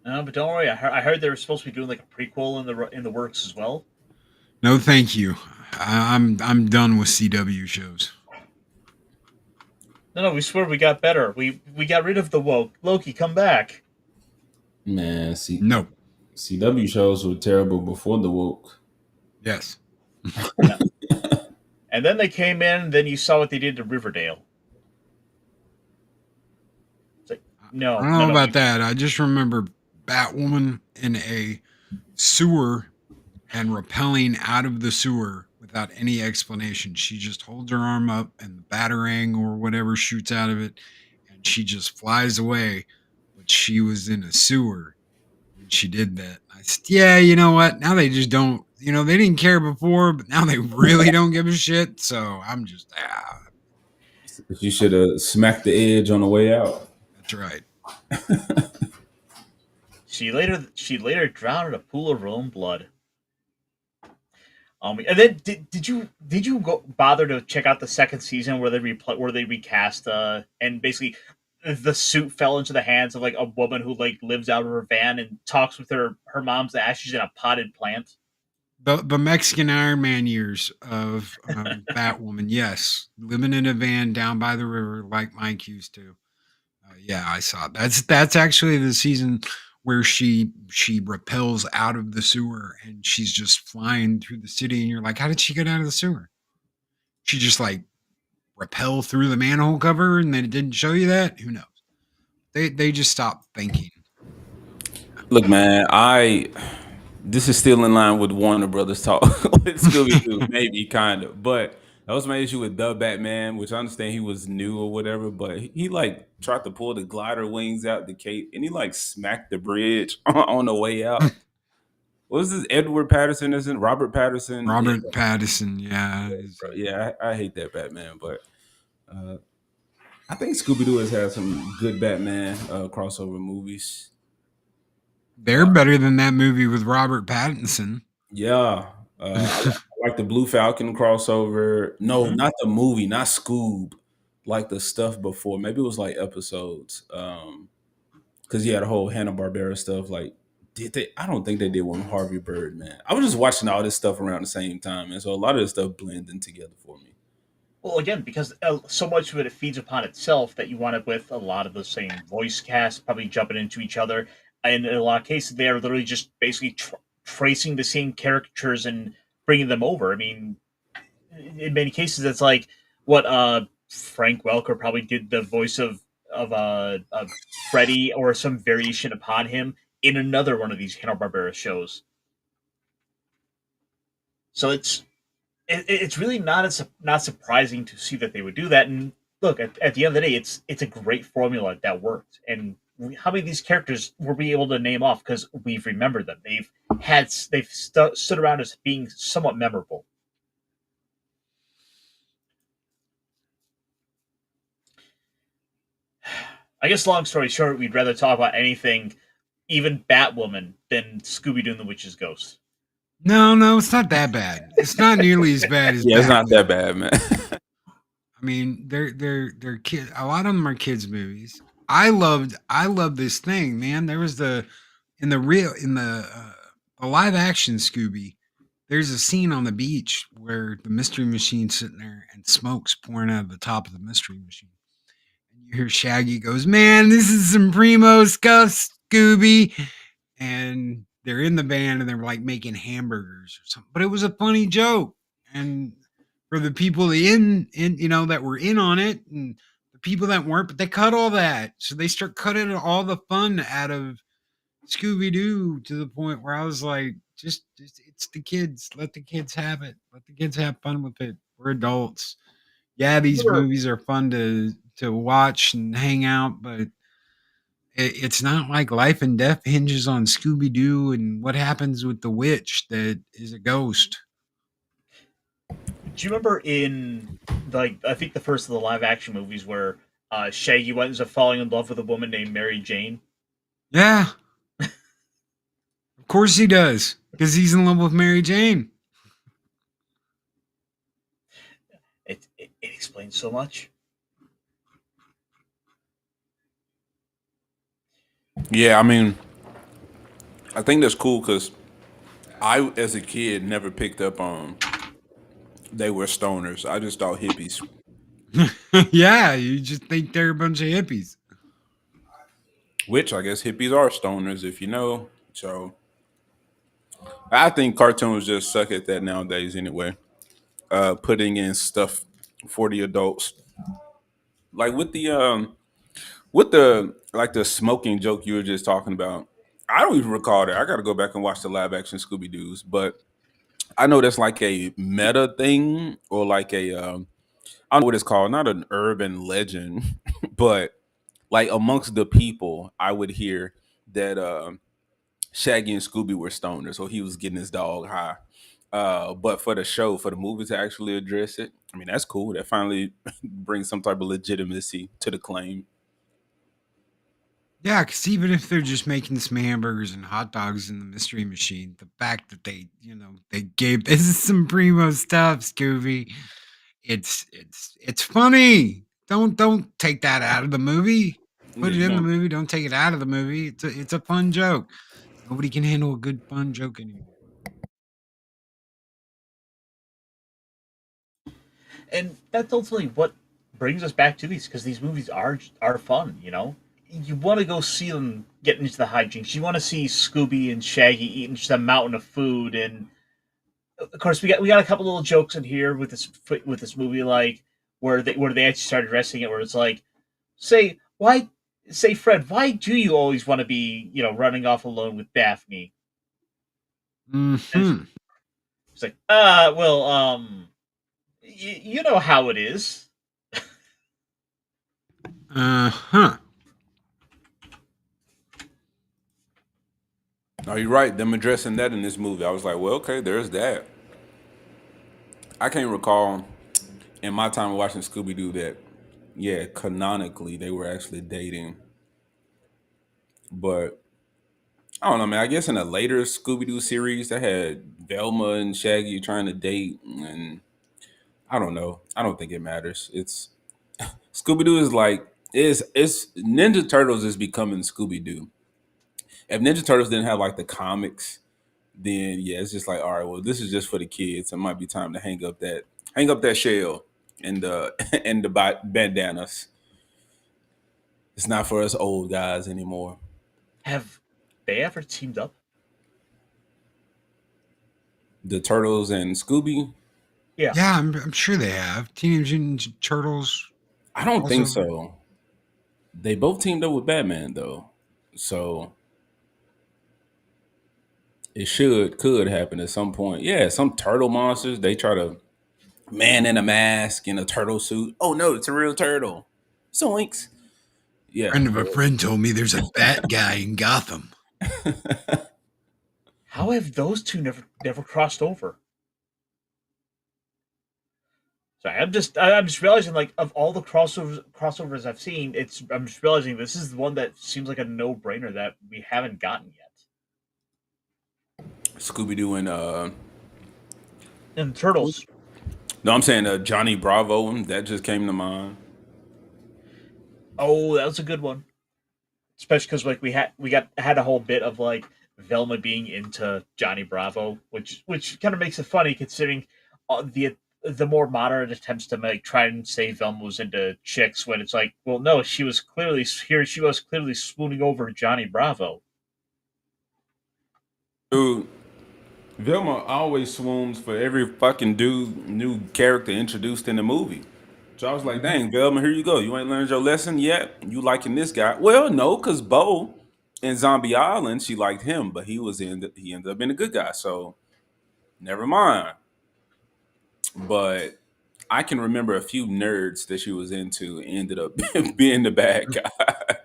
But don't worry, I heard they were supposed to be doing like a prequel in the works as well. No, thank you. I'm done with CW shows. No, we swear we got better. We got rid of the woke. Loki, come back. Man, see, no. CW shows were terrible before the woke. Yes. And then they came in, and then you saw what they did to Riverdale. It's like, no. I don't know about that. I just remember Batwoman in a sewer and rappelling out of the sewer without any explanation. She just holds her arm up and the batarang or whatever shoots out of it, and she just flies away. But she was in a sewer when she did that. I said, yeah, you know what? Now they just don't, they didn't care before, but now they really don't give a shit. So I'm just, You should have smacked the edge on the way out. That's right. She later drowned in a pool of her own blood. And then did you go bother to check out the second season where they recast and basically the suit fell into the hands of like a woman who like lives out of her van and talks with her mom's ashes in a potted plant? The Mexican Iron Man years of Batwoman, yes, living in a van down by the river like Mike used to. Yeah, I saw it. That's actually the season where she rappels out of the sewer and she's just flying through the city, and you're like, how did she get out of the sewer? She just like rappel through the manhole cover and then it didn't show you that? Who knows? They just stopped thinking. Look, man, this is still in line with Warner Brothers talk with Scooby-Doo, maybe kind of, but that was my issue with the Batman, which I understand he was new or whatever, but he like tried to pull the glider wings out the cape and he like smacked the bridge on the way out. What was this? Edward Patterson, isn't Robert Patterson? Robert Pattinson, yeah. Yeah, I hate that Batman, but I think Scooby-Doo has had some good Batman crossover movies. They're better than that movie with Robert Pattinson. Yeah. I like the Blue Falcon crossover. No, not the movie, not Scoob. Like the stuff before. Maybe it was like episodes. Because you had a whole Hanna-Barbera stuff. Like, did they? I don't think they did one with Harvey Birdman. I was just watching all this stuff around the same time. And so a lot of this stuff blending together for me. Well, again, because so much of it feeds upon itself that you want it with a lot of the same voice cast, probably jumping into each other. And in a lot of cases, they are literally just basically tracing the same caricatures and bringing them over. I mean, in many cases, it's like what Frank Welker probably did the voice of Freddy or some variation upon him in another one of these Hanna-Barbera shows. So it's really not surprising to see that they would do that. And look, at the end of the day, it's a great formula that worked. And how many of these characters were we able to name off because we've remembered them? They've stood around as being somewhat memorable. I guess, long story short, we'd rather talk about anything, even Batwoman, than Scooby-Doo and the Witch's Ghost. No, it's not that bad. It's not nearly as bad as Yeah, it's not that bad, man. I mean, they're kid. A lot of them are kids movies. I loved this thing, man. There was the live action Scooby. There's a scene on the beach where the mystery machine's sitting there and smoke's pouring out of the top of the mystery machine. And you hear Shaggy goes, "Man, this is some primo stuff, Scooby." And they're in the band and they're like making hamburgers or something. But it was a funny joke. And for the people that were in on it and the people that weren't, but they cut all that. So they start cutting all the fun out of Scooby-Doo to the point where I was like, just it's the kids. Let the kids have it. Let the kids have fun with it. We're adults. Yeah, these movies are fun to watch and hang out, but it's not like life and death hinges on Scooby-Doo and what happens with the witch that is a ghost. Do you remember in I think the first of the live action movies where Shaggy winds up falling in love with a woman named Mary Jane? Yeah. Of course he does, because he's in love with Mary Jane. It explains so much. Yeah, I mean, I think that's cool because I, as a kid, never picked up on they were stoners. I just thought hippies. Yeah, you just think they're a bunch of hippies. Which I guess hippies are stoners, if you know. So I think cartoons just suck at that nowadays anyway. Putting in stuff for the adults. Like with the the smoking joke you were just talking about. I don't even recall that. I gotta go back and watch the live action Scooby-Doos, but I know that's like a meta thing or like I don't know what it's called, not an urban legend, but like amongst the people, I would hear that Shaggy and Scooby were stoners, so he was getting his dog high. But for the show, for the movie to actually address it, I mean that's cool. That finally brings some type of legitimacy to the claim. Yeah, because even if they're just making some hamburgers and hot dogs in the mystery machine, the fact that they gave this is some primo stuff, Scooby. It's funny. Don't take that out of the movie. Put it in the movie. Don't take it out of the movie. It's a fun joke. Nobody can handle a good fun joke anymore. And that's ultimately what brings us back to these, because these movies are fun. You want to go see them get into the hijinks. You want to see Scooby and Shaggy eating just a mountain of food, and of course we got a couple little jokes in here with this movie, like where they actually started addressing it, where it's like, say Fred, why do you always want to be running off alone with Daphne? Mm-hmm. It's like, well, you know how it is. Uh-huh. Are you right? Them addressing that in this movie, I was like, well, okay, there's that. I can't recall in my time of watching Scooby-Doo that, yeah, canonically they were actually dating. But I don't know, man. I guess in a later Scooby-Doo series, they had Velma and Shaggy trying to date, and I don't know. I don't think it matters. It's Scooby-Doo is like it's Ninja Turtles is becoming Scooby-Doo. If Ninja Turtles didn't have like the comics, then yeah, it's just like, all right, well, this is just for the kids. It might be time to hang up that shell and the and the bandanas. It's not for us old guys anymore. Have they ever teamed up? The Turtles and Scooby? Yeah. Yeah, I'm sure they have. Teenage Mutant Ninja Turtles. I don't think Also- so. They both teamed up with Batman though, so it could happen at some point. Yeah, some turtle monsters they try to man in a mask in a turtle suit. Oh no, it's a real turtle. Zoinks. Yeah. Friend of a friend told me there's a bat guy in Gotham. How have those two never crossed over? Sorry, I'm just realizing, like, of all the crossovers I've seen, I'm just realizing this is the one that seems like a no-brainer that we haven't gotten yet. Scooby-Doo And Turtles. no, I'm saying Johnny Bravo. That just came to mind. Oh, that was a good one. Especially because like we had a whole bit of like Velma being into Johnny Bravo, which kind of makes it funny considering the more modern attempts to like try and say Velma was into chicks when it's like, well, no, she was clearly swooning over Johnny Bravo. Dude, Velma always swoons for every fucking new character introduced in the movie. So I was like, dang, Velma, here you go. You ain't learned your lesson yet? You liking this guy? Well, no, because Bo in Zombie Island, she liked him, but he ended up being a good guy. So never mind. But I can remember a few nerds that she was into ended up being the bad guy.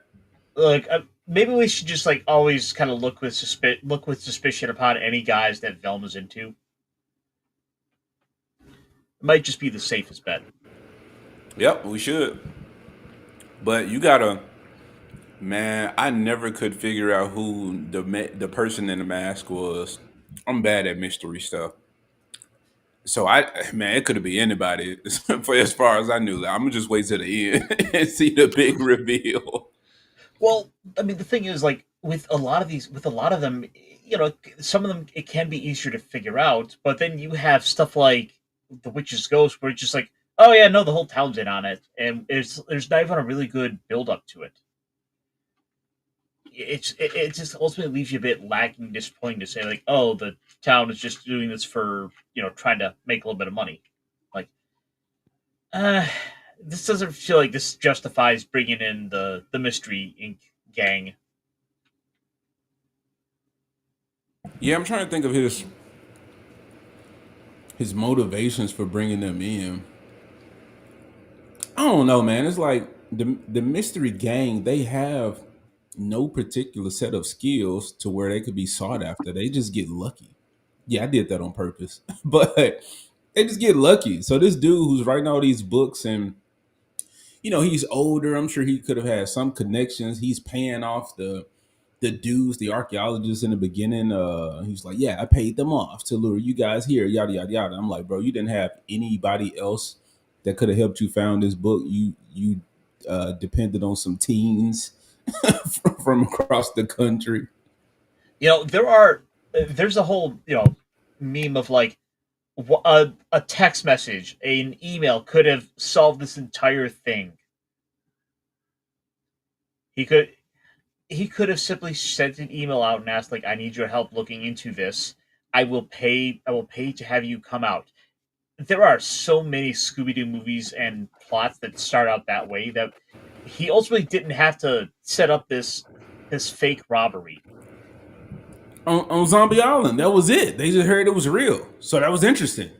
Like maybe we should just like always kind of look with suspicion upon any guys that Velma's into. It might just be the safest bet. Yep, we should. But you gotta, man. I never could figure out who the person in the mask was. I'm bad at mystery stuff. So it could have been anybody for as far as I knew. I'm gonna just wait till the end and see the big reveal. Well, I mean, the thing is, like with a lot of them, some of them it can be easier to figure out, but then you have stuff like the Witch's Ghost, where it's just like, oh yeah, no, the whole town's in on it, and there's not even a really good build up to it. It just ultimately leaves you a bit lacking, disappointing to say like, oh, the town is just doing this for trying to make a little bit of money. Like, this doesn't feel like this justifies bringing in the Mystery Inc. gang. Yeah, I'm trying to think of his motivations for bringing them in. I don't know, man. It's like the mystery gang. They have no particular set of skills to where they could be sought after. They just get lucky. Yeah, I did that on purpose, but they just get lucky. So this dude who's writing all these books and he's older. I'm sure he could have had some connections. He's paying off the dudes, the archaeologists in the beginning. He's like, yeah, I paid them off to lure you guys here, yada yada yada. I'm like, bro, you didn't have anybody else that could have helped you found this book. You depended on some teens from across the country. There's a whole meme of like a text message, an email could have solved this entire thing. He could have simply sent an email out and asked like, I need your help looking into this. I will pay to have you come out. there are so many Scooby-Doo movies and plots that start out that way that he ultimately didn't have to set up this fake robbery. On Zombie Island, that was it. They just heard it was real, so that was interesting.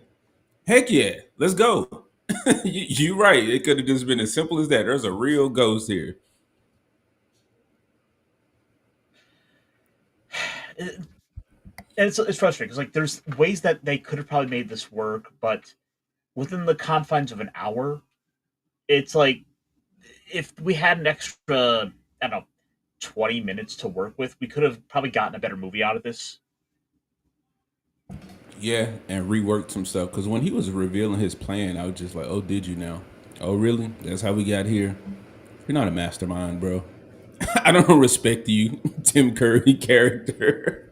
Heck yeah, let's go. You're right. It could have just been as simple as that. There's a real ghost here. And it's frustrating because like there's ways that they could have probably made this work, but within the confines of an hour, it's like if we had an extra, I don't know, 20 minutes to work with, we could have probably gotten a better movie out of this. Yeah, and reworked some stuff. Because when he was revealing his plan, I was just like, oh, did you now? Oh, really? That's how we got here? You're not a mastermind, bro. I don't respect you, Tim Curry character.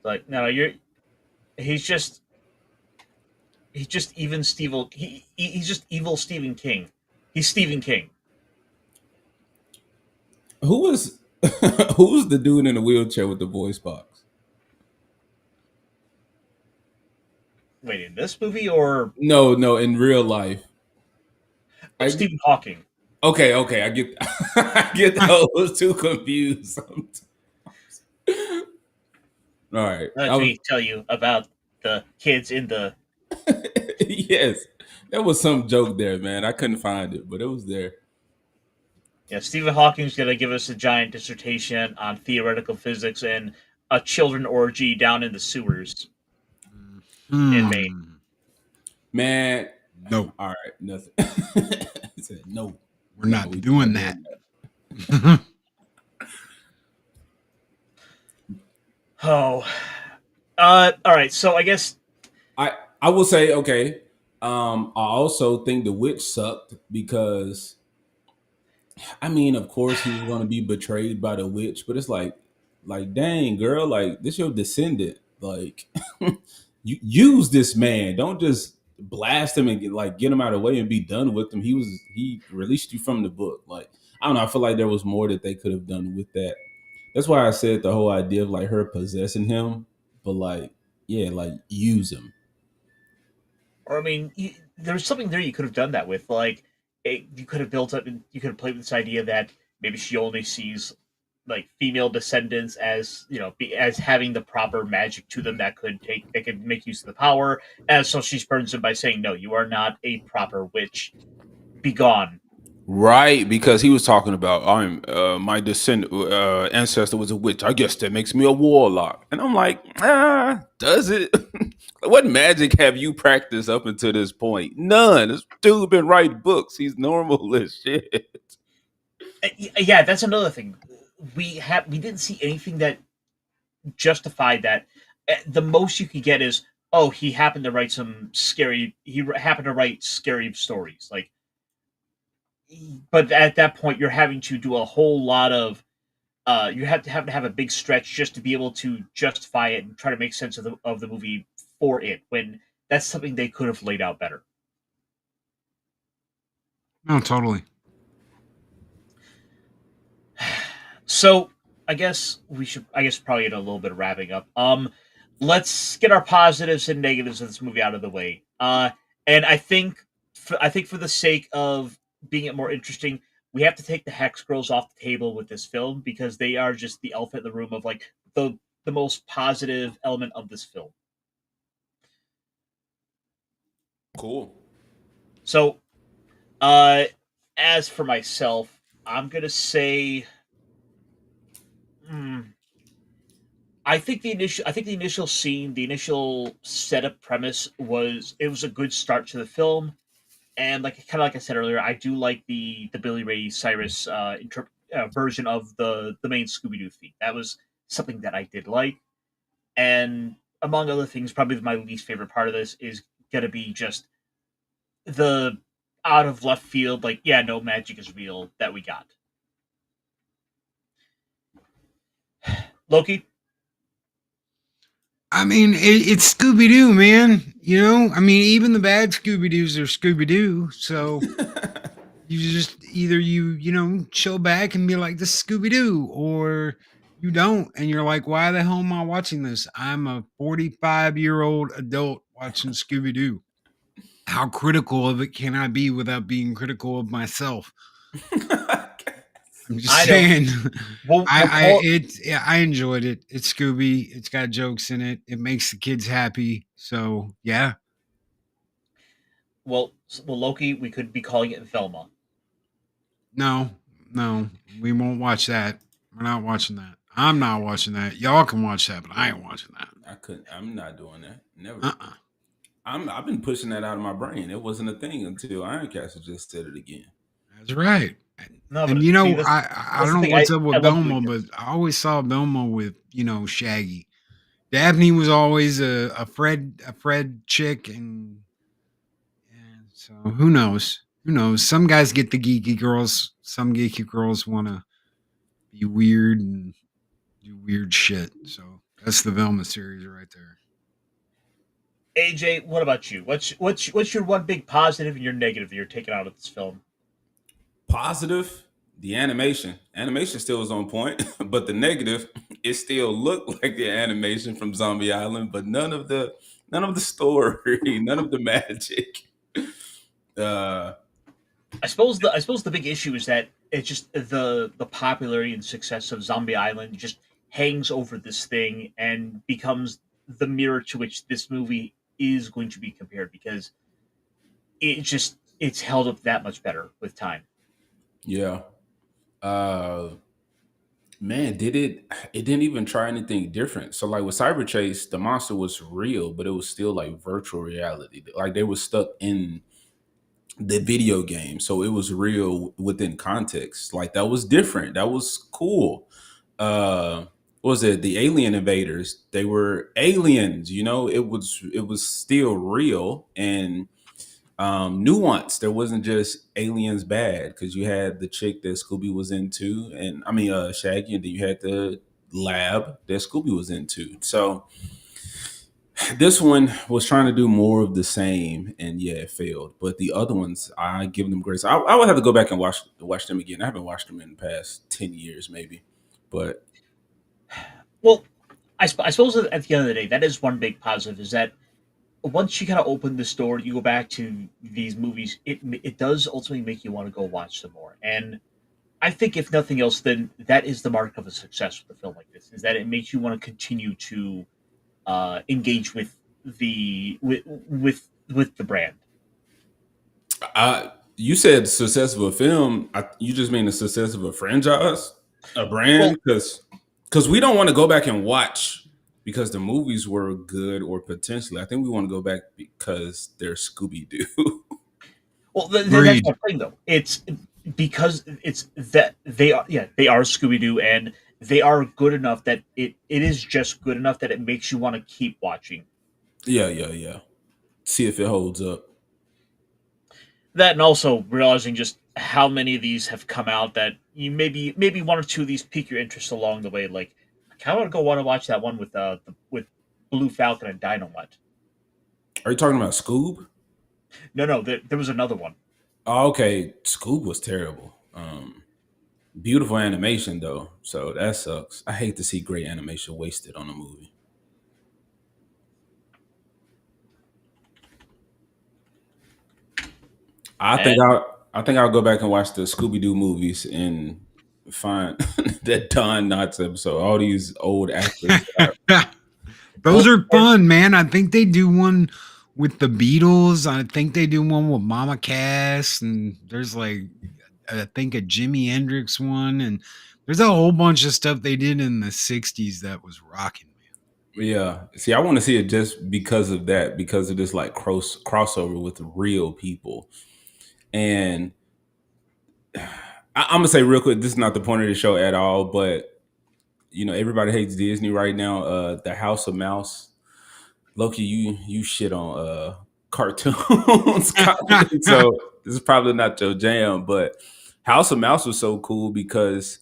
Like, no, he's just even Steve. He's just evil Stephen King. He's Stephen King. Who's the dude in the wheelchair with the voice box? Wait, in this movie or No, in real life. Stephen Hawking? Okay, I get I get those two confused sometimes. All right. Let me tell you about the kids in the. Yes, there was some joke there, man. I couldn't find it, but it was there. Yeah, Stephen Hawking's going to give us a giant dissertation on theoretical physics and a children orgy down in the sewers in Maine. Man, no. All right, nothing. He said no. We're not doing that. Oh, all right. So I guess I will say okay. I also think the witch sucked because, I mean, of course he was going to be betrayed by the witch, but it's like, dang girl, like this your descendant, like you use this man. Don't just blast him and get him out of the way and be done with him. He released you from the book. Like I don't know. I feel like there was more that they could have done with that. That's why I said the whole idea of like her possessing him, but like yeah, like use him. Or I mean, there's something there you could have done that with. Like you could have built up and you could have played with this idea that maybe she only sees like female descendants as as having the proper magic to them that could make use of the power. And so she burns them by saying, "No, you are not a proper witch. Be gone." Right, because he was talking about my ancestor was a witch. I guess that makes me a warlock. And I'm like, does it? What magic have you practiced up until this point? None. This dude been writing books. He's normal as shit. Yeah, that's another thing. We didn't see anything that justified that. The most you could get is, oh, he happened to write scary stories. Like, but at that point, you're having to do a whole lot of. You have to have a big stretch just to be able to justify it and try to make sense of the movie for it. When that's something they could have laid out better. No, totally. So I guess we should. I guess probably get a little bit of wrapping up. Let's get our positives and negatives of this movie out of the way. And I think for the sake of being it more interesting, we have to take the Hex Girls off the table with this film because they are just the elephant in the room of like the most positive element of this film. Cool. So, as for myself, I'm gonna say, I think the initial scene, the initial setup premise was a good start to the film, and like I said earlier, I do like the Billy Ray Cyrus version of the main Scooby-Doo theme. That was something that I did like, and among other things, probably my least favorite part of this is gonna be just the out of left field, like, yeah, no magic is real that we got. Loki? I mean, it's Scooby-Doo, man. You know, I mean, even the bad Scooby-Doos are Scooby-Doo. So you just either you chill back and be like, this is Scooby-Doo, or You don't. And you're like, why the hell am I watching this? I'm a 45-year-old adult watching Scooby Doo. How critical of it can I be without being critical of myself? I'm just I know. saying. Well, I enjoyed it. It's Scooby. It's got jokes in it. It makes the kids happy. So yeah. well, Loki, we could be calling it Velma. No, we won't watch that. We're not watching that. I'm not watching that. Y'all can watch that, but I ain't watching that. I couldn't. I'm not doing that. Never. Uh-uh. I've been pushing that out of my brain. It wasn't a thing until Ironcaster just said it again. That's right. No, And but you know, see, I that's don't the know thing. what's up I with love Belma, doing but this. I always saw Belma with, Shaggy. Daphne was always a Fred chick, and so who knows? Who knows? Some guys get the geeky girls. Some geeky girls want to be weird and do weird shit. So that's the Velma series right there. AJ, what about you? What's your one big positive and your negative that you're taking out of this film? Positive, the animation. Animation still is on point, but the negative, it still looked like the animation from Zombie Island, but none of the story, none of the magic. I suppose the big issue is that it's just the popularity and success of Zombie Island just hangs over this thing and becomes the mirror to which this movie is going to be compared because it's held up that much better with time. Yeah. Uh Man, it didn't even try anything different. So like with Cyber Chase, the monster was real, but it was still like virtual reality. Like they were stuck in the video game. So it was real within context. Like that was different. That was cool. What was it? The alien invaders, they were aliens, it was still real and nuance. There wasn't just aliens bad because you had the chick that Scooby was into, and I mean Shaggy, and then you had the lab that Scooby was into. So this one was trying to do more of the same, and yeah, it failed. But the other ones, I give them grace. I would have to go back and watch them again. I haven't watched them in the past 10 years, maybe. But Well, I suppose at the end of the day, that is one big positive is that once you kind of open this door, you go back to these movies. It does ultimately make you want to go watch some more. And I think if nothing else, then that is the mark of a success with a film like this: is that it makes you want to continue to engage with with the brand. you said success of a film. You just mean the success of a franchise, a brand, Well, because we don't want to go back and watch because the movies were good or potentially. I think we want to go back because they're Scooby Doo. that's Agreed. my thing though. It's because it's that they are Scooby Doo and they are good enough that it is just good enough that it makes you want to keep watching. Yeah. See if it holds up. That and also realizing just how many of these have come out that you maybe one or two of these pique your interest along the way. Like I kind of want to watch that one with Blue Falcon and Dynamite. Are you talking about Scoob? No, there was another one. Oh, okay, Scoob was terrible. Beautiful animation though, so that sucks. I hate to see great animation wasted on a movie. I think And I'll go back and watch the Scooby Doo movies and find that Don Knotts episode. All these old actors. Those well, are fun, man. I think they do one with the Beatles. I think they do one with Mama Cass, and there's like I think a Jimi Hendrix one, and there's a whole bunch of stuff they did in the '60s that was rocking, man. Yeah. See, I want to see it just because of that, because of this like crossover with real people. And I'm gonna say real quick, this is not the point of the show at all, but everybody hates Disney right now. The House of Mouse, Loki, you shit on cartoons, so this is probably not your jam. But House of Mouse was so cool because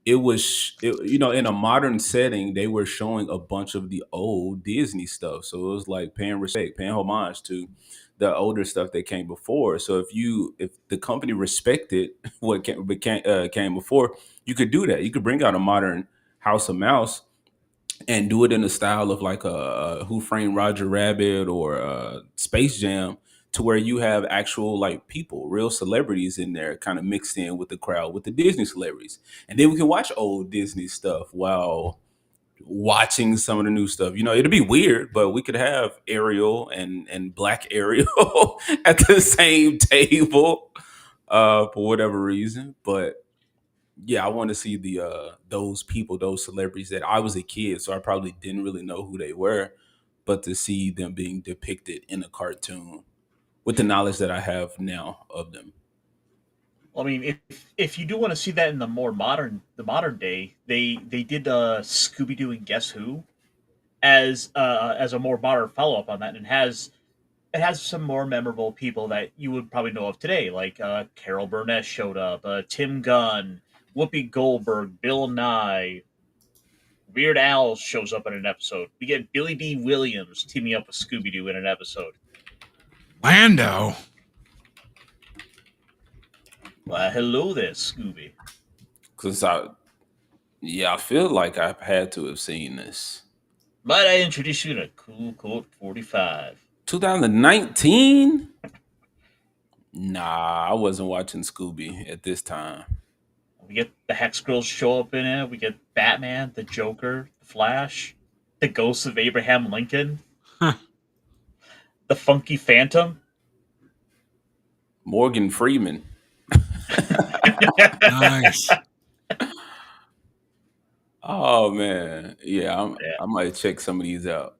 in a modern setting, they were showing a bunch of the old Disney stuff. So it was like paying respect, paying homage to the older stuff that came before. So if the company respected what came before, you could do that. You could bring out a modern House of Mouse and do it in the style of like a Who Framed Roger Rabbit or Space Jam, to where you have actual like people, real celebrities in there, kind of mixed in with the crowd with the Disney celebrities, and then we can watch old Disney stuff while watching some of the new stuff. You know, it'd be weird, but we could have Ariel and Black Ariel at the same table for whatever reason. But yeah, I want to see the those people, those celebrities that I was a kid, so I probably didn't really know who they were, but to see them being depicted in a cartoon with the knowledge that I have now of them. I mean, if you do want to see that in the modern day, they did Scooby-Doo and Guess Who as a more modern follow up on that, and it has some more memorable people that you would probably know of today, like Carol Burnett showed up, Tim Gunn, Whoopi Goldberg, Bill Nye, Weird Al shows up in an episode. We get Billy D. Williams teaming up with Scooby Doo in an episode. Lando. Well, hello there, Scooby. Because I feel like I've had to have seen this. Might I introduce you to Cool Coat 45? 2019? Nah, I wasn't watching Scooby at this time. We get the Hex Girls show up in it. We get Batman, the Joker, the Flash, the Ghost of Abraham Lincoln, Huh. the Funky Phantom. Morgan Freeman. Nice. Oh man, yeah, Yeah. I might check some of these out.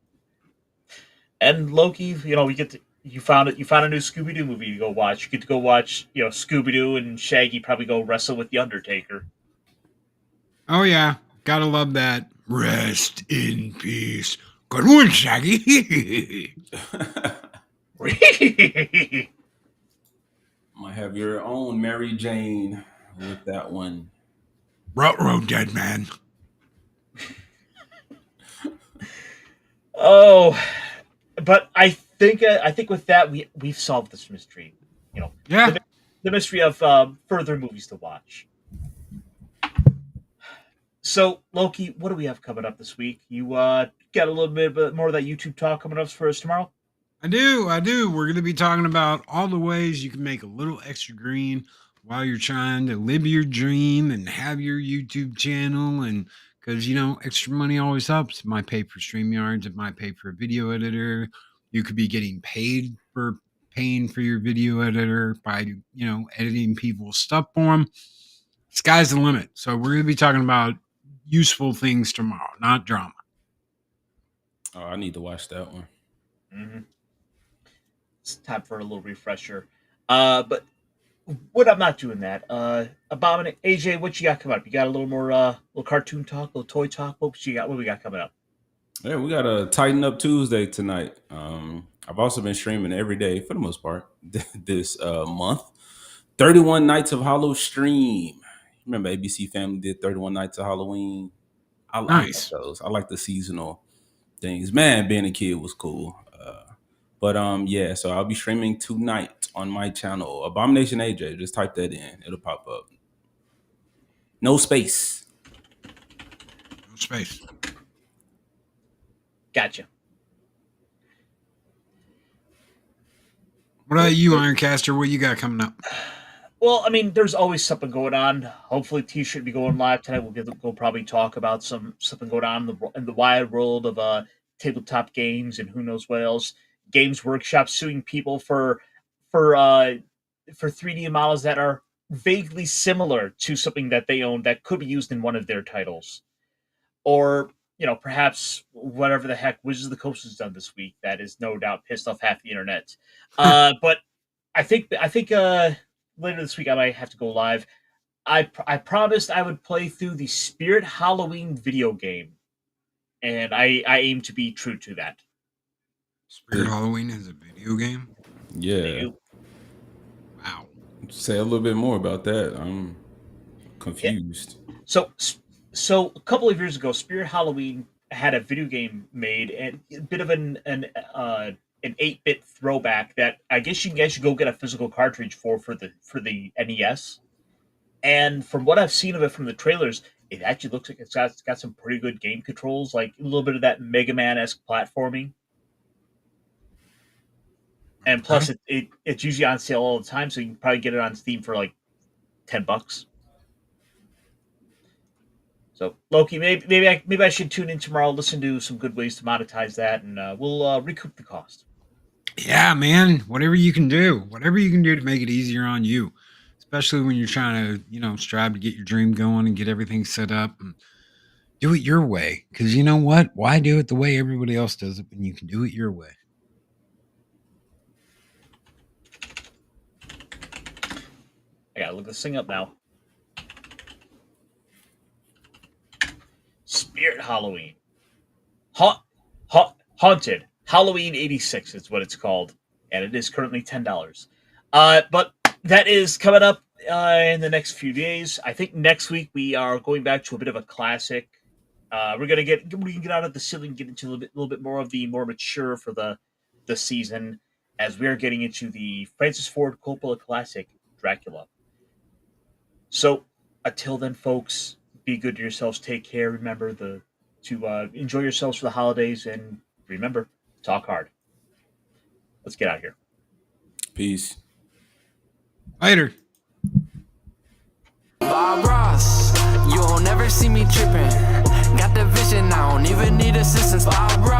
And Loki, we get to you found a new Scooby Doo movie to go watch. You get to go watch, Scooby Doo and Shaggy probably go wrestle with the Undertaker. Oh yeah, gotta love that. Rest in peace. Good one, Shaggy. Might have your own Mary Jane with that one. Road dead man. Oh, but I think with that we've solved this mystery. Yeah. The mystery of further movies to watch. So, Loki, what do we have coming up this week? You got a little bit more of that YouTube talk coming up for us tomorrow? I do. We're going to be talking about all the ways you can make a little extra green while you're trying to live your dream and have your YouTube channel. And because, extra money always helps. It might pay for StreamYards. It might pay for a video editor. You could be getting paid for paying for your video editor by, editing people's stuff for them. Sky's the limit. So we're going to be talking about useful things tomorrow, not drama. Oh, I need to watch that one. Mm-hmm. It's time for a little refresher. But when I'm not doing that, Abominate AJ, what you got coming up? You got a little more little cartoon talk, little toy talk. What we got coming up? Yeah, we got a Tighten Up Tuesday tonight. I've also been streaming every day for the most part this month. 31 Nights of Hollow stream. Remember ABC Family did 31 Nights of Halloween? I Nice. like those. I like the seasonal things. Man, being a kid was cool. But yeah, so I'll be streaming tonight on my channel, Abomination AJ. Just type that in. It'll pop up. No space. No space. Gotcha. What about you, Ironcaster? What you got coming up? Well, I mean, there's always something going on. Hopefully, T should be going live tonight. We'll probably talk about something going on in the wide world of tabletop games and who knows what else. Games Workshop suing people for 3D models that are vaguely similar to something that they own that could be used in one of their titles, or perhaps whatever the heck Wizards of the Coast has done this week that is no doubt pissed off half the internet. But I think later this week I might have to go live. I promised I would play through the Spirit Halloween video game, and I aim to be true to that. Spirit Halloween is a video game? Yeah. Wow. Say a little bit more about that. I'm confused. Yeah. So a couple of years ago, Spirit Halloween had a video game made, and a bit of an 8-bit throwback that I guess you guys should go get a physical cartridge for the NES. And from what I've seen of it from the trailers, it actually looks like it's got some pretty good game controls, like a little bit of that Mega Man-esque platforming. And plus, it's usually on sale all the time, so you can probably get it on Steam for like $10. So Loki, maybe I should tune in tomorrow, listen to some good ways to monetize that, and we'll recoup the cost. Yeah, man. Whatever you can do to make it easier on you, especially when you're trying to, strive to get your dream going and get everything set up and do it your way. Because you know what? Why do it the way everybody else does it when you can do it your way? I gotta look this thing up now. Spirit Halloween. Haunted Halloween 86 is what it's called, and it is currently $10. But that is coming up in the next few days. I think next week we are going back to a bit of a classic. We can get out of the silly and get into a little bit more of the more mature for the season, as we are getting into the Francis Ford Coppola classic Dracula. So until then, folks, be good to yourselves. Take care. Remember to enjoy yourselves for the holidays, and remember, talk hard. Let's get out of here. Peace. Later. Bob Ross, you'll never see me tripping. Got the vision, I don't even need assistance. Bob Ross.